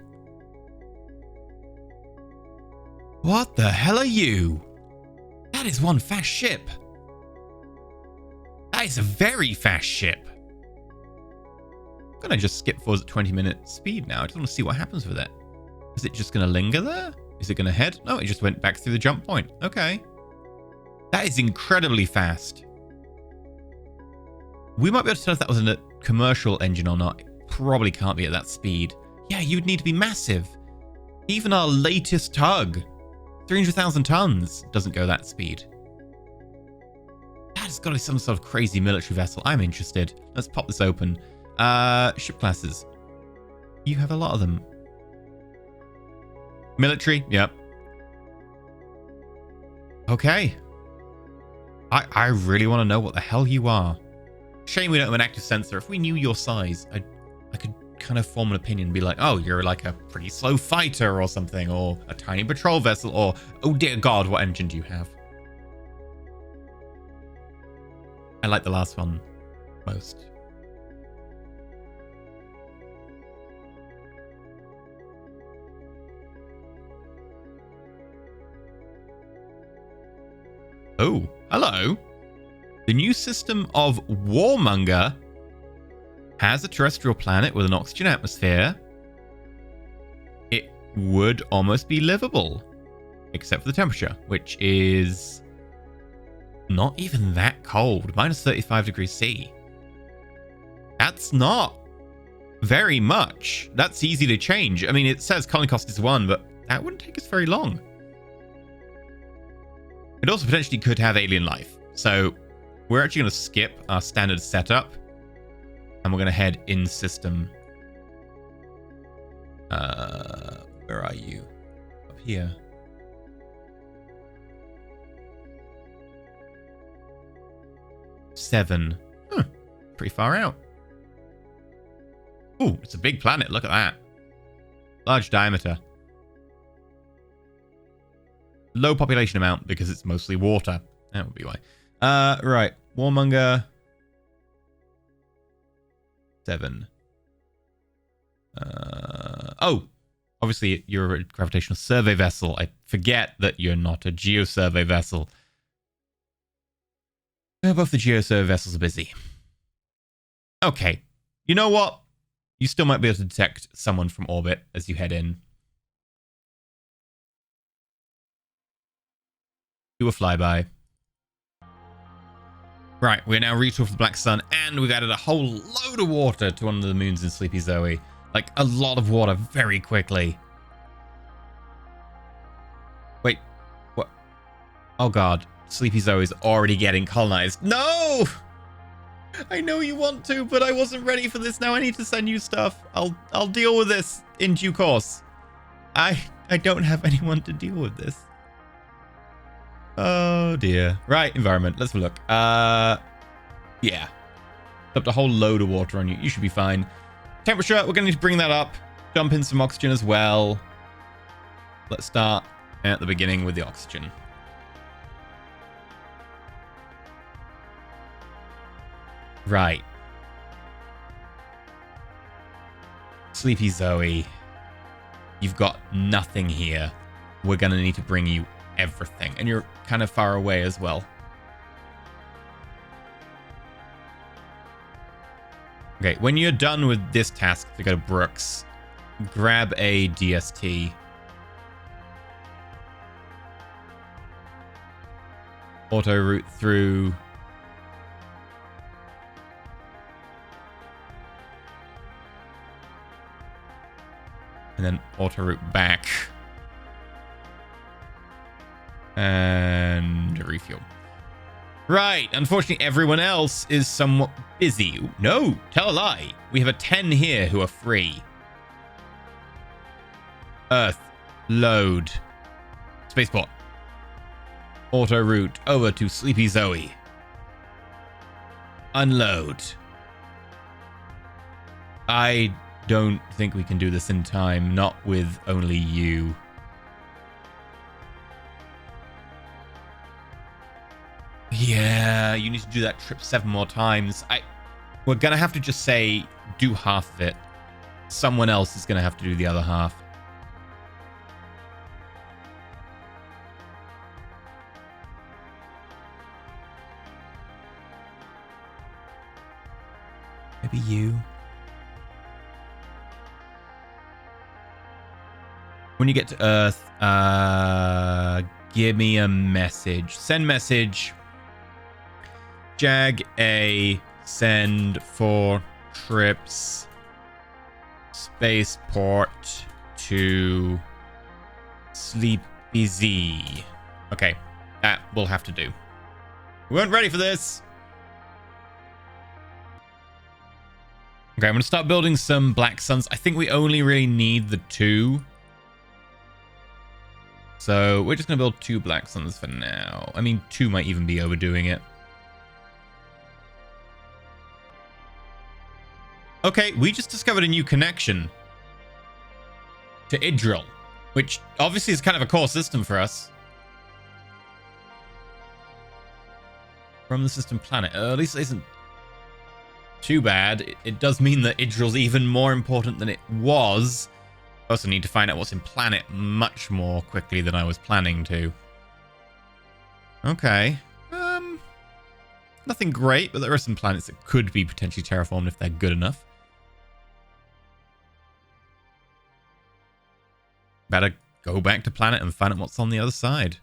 What the hell are you? That is one fast ship. That is a very fast ship. I'm going to just skip forward at 20-minute speed now. I just want to see what happens with it. Is it just going to linger there? Is it going to head? No, it just went back through the jump point. Okay. That is incredibly fast. We might be able to tell if that was a commercial engine or not. It probably can't be at that speed. Yeah, you'd need to be massive. Even our latest tug, 300,000 tons, doesn't go that speed. That's got to be some sort of crazy military vessel. I'm interested. Let's pop this open. Ship classes. You have a lot of them. Military, yep. Okay. I really want to know what the hell you are. Shame we don't have an active sensor. If we knew your size, I could kind of form an opinion and be like, oh, you're like a pretty slow fighter or something, or a tiny patrol vessel, or, oh dear God, what engine do you have? I like the last one most. Oh, hello. The new system of Warmonger has a terrestrial planet with an oxygen atmosphere. It would almost be livable, except for the temperature, which is not even that cold. Minus 35 degrees C. That's not very much. That's easy to change. I mean, it says colony cost is 1, but that wouldn't take us very long. It also potentially could have alien life. So we're actually going to skip our standard setup. And we're going to head in system. Where are you? Up here. Seven. Pretty far out. Ooh, it's a big planet. Look at that. Large diameter. Low population amount because it's mostly water. That would be why. Right. Warmonger. 7. Oh, obviously you're a gravitational survey vessel. I forget that you're not a geosurvey vessel. Both the geosurvey vessels are busy. Okay. You know what? You still might be able to detect someone from orbit as you head in. Do a flyby. Right, we're now reached off the Black Sun, and we've added a whole load of water to one of the moons in Sleepy Zoe. Like, a lot of water very quickly. Wait, what? Oh god, Sleepy Zoe's already getting colonized. No! I know you want to, but I wasn't ready for this. Now I need to send you stuff. I'll deal with this in due course. I don't have anyone to deal with this. Oh dear. Right, environment. Let's have a look. Yeah. Dumped a whole load of water on you. You should be fine. Temperature, we're going to need to bring that up. Dump in some oxygen as well. Let's start at the beginning with the oxygen. Right. Sleepy Zoe. You've got nothing here. We're going to need to bring you everything. And you're kind of far away as well. Okay, when you're done with this task to go to Brooks, grab a DST. Auto route through. And then auto route back. And refuel. Right. Unfortunately, everyone else is somewhat busy. Ooh, no, tell a lie. We have a 10 here who are free. Earth. Load. Spaceport. Auto route over to Sleepy Zoe. Unload. I don't think we can do this in time. Not with only you. Yeah, you need to do that trip 7 more times. We're going to have to just say, do half of it. Someone else is going to have to do the other half. Maybe you. When you get to Earth, give me a message. Send message. Jag A, send 4 trips. Spaceport to Sleepy Z. Okay, that will have to do. We weren't ready for this. Okay, I'm going to start building some Black Suns. I think we only really need the 2. So we're just going to build 2 Black Suns for now. I mean, 2 might even be overdoing it. Okay, we just discovered a new connection to Idril, which obviously is kind of a core system for us. From the system planet. At least it isn't too bad. It does mean that Idril's even more important than it was. I also need to find out what's in planet much more quickly than I was planning to. Okay. Nothing great, but there are some planets that could be potentially terraformed if they're good enough. Better go back to planet and find out what's on the other side.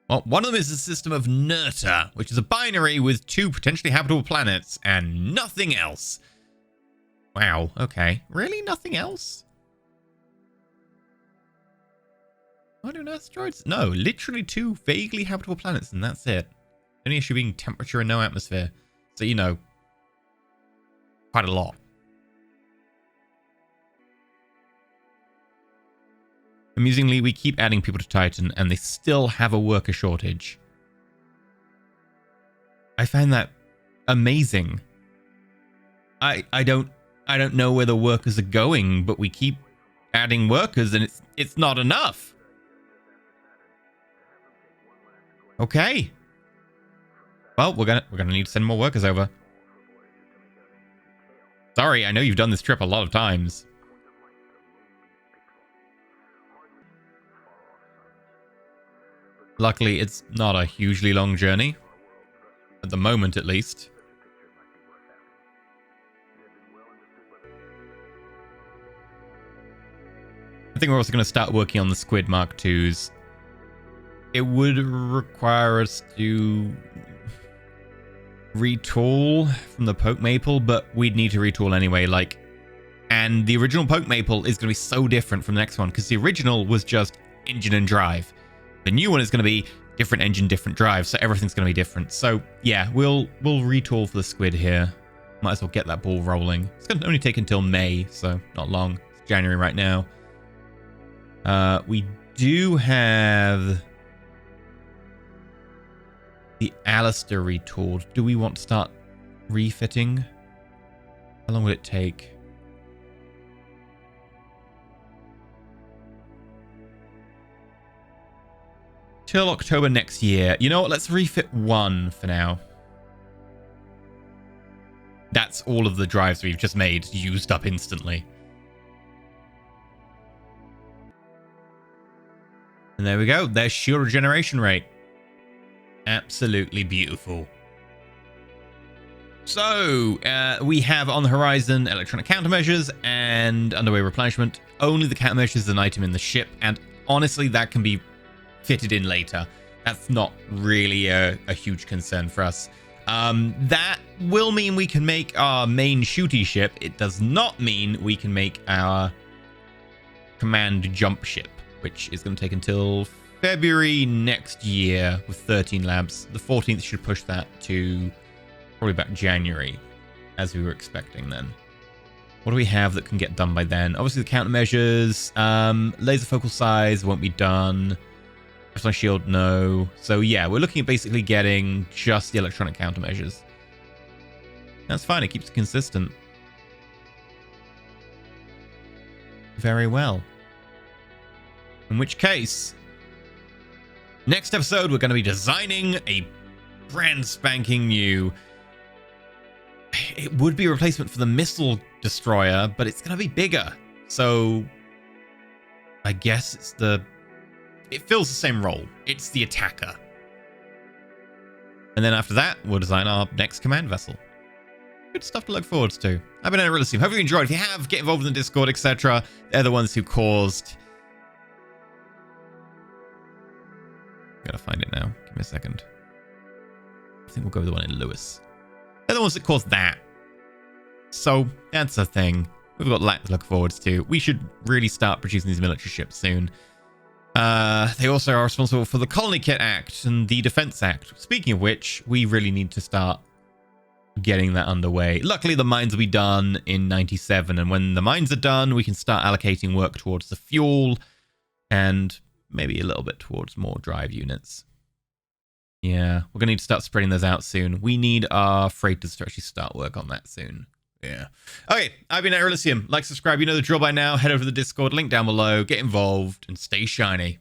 Well, one of them is the system of Nerta, which is a binary with 2 potentially habitable planets and nothing else. Wow, okay. Really? Nothing else? Are there asteroids? No, literally 2 vaguely habitable planets, and that's it. Only issue being temperature and no atmosphere. So, you know, quite a lot. Amusingly, we keep adding people to Titan, and they still have a worker shortage. I find that amazing. I don't know where the workers are going, but we keep adding workers, and it's not enough. Okay. Well, we're gonna need to send more workers over. Sorry, I know you've done this trip a lot of times. Luckily, it's not a hugely long journey. At the moment, at least. I think we're also going to start working on the Squid Mark IIs. It would require us to retool from the Poke Maple, but we'd need to retool anyway. And the original Poke Maple is going to be so different from the next one, because the original was just engine and drive. The new one is going to be different engine, different drive, so everything's going to be different. So yeah, we'll retool for the Squid here. Might as well get that ball rolling. It's going to only take until May, so not long. It's January right now. We do have the Alistair retooled. Do we want to start refitting? How long will it take? Till October next year. You know what? Let's refit 1 for now. That's all of the drives we've just made used up instantly. And there we go. There's shield regeneration rate. Absolutely beautiful. So, we have on the horizon electronic countermeasures and underway replenishment. Only the countermeasures is an item in the ship, and honestly, that can be fitted in later. That's not really a huge concern for us. That will mean we can make our main shooty ship. It does not mean we can make our command jump ship, which is going to take until February next year with 13 labs. The 14th should push that to probably about January, as we were expecting then. What do we have that can get done by then? Obviously the countermeasures, laser focal size won't be done. Personal shield, no. So yeah, we're looking at basically getting just the electronic countermeasures. That's fine, it keeps it consistent. Very well. In which case, next episode we're going to be designing a brand spanking new... It would be a replacement for the missile destroyer, but it's going to be bigger. So I guess it's it fills the same role. It's the attacker. And then after that, we'll design our next command vessel. Good stuff to look forward to. I've been EnterElysium. Hope you enjoyed. If you have, get involved in the Discord, etc. They're the ones who caused... Gotta find it now. Give me a second. I think we'll go with the one in Lewis. They're the ones that caused that. So, that's a thing. We've got that to look forward to. We should really start producing these military ships soon. They also are responsible for the Colony Kit Act and the Defense Act. Speaking of which, we really need to start getting that underway. Luckily, the mines will be done in 97, and when the mines are done, we can start allocating work towards the fuel and maybe a little bit towards more drive units. Yeah, we're going to need to start spreading those out soon. We need our freighters to actually start work on that soon. Yeah. Okay, I've been EnterElysium. Like, subscribe, you know the drill by now. Head over to the Discord, link down below, get involved, and stay shiny.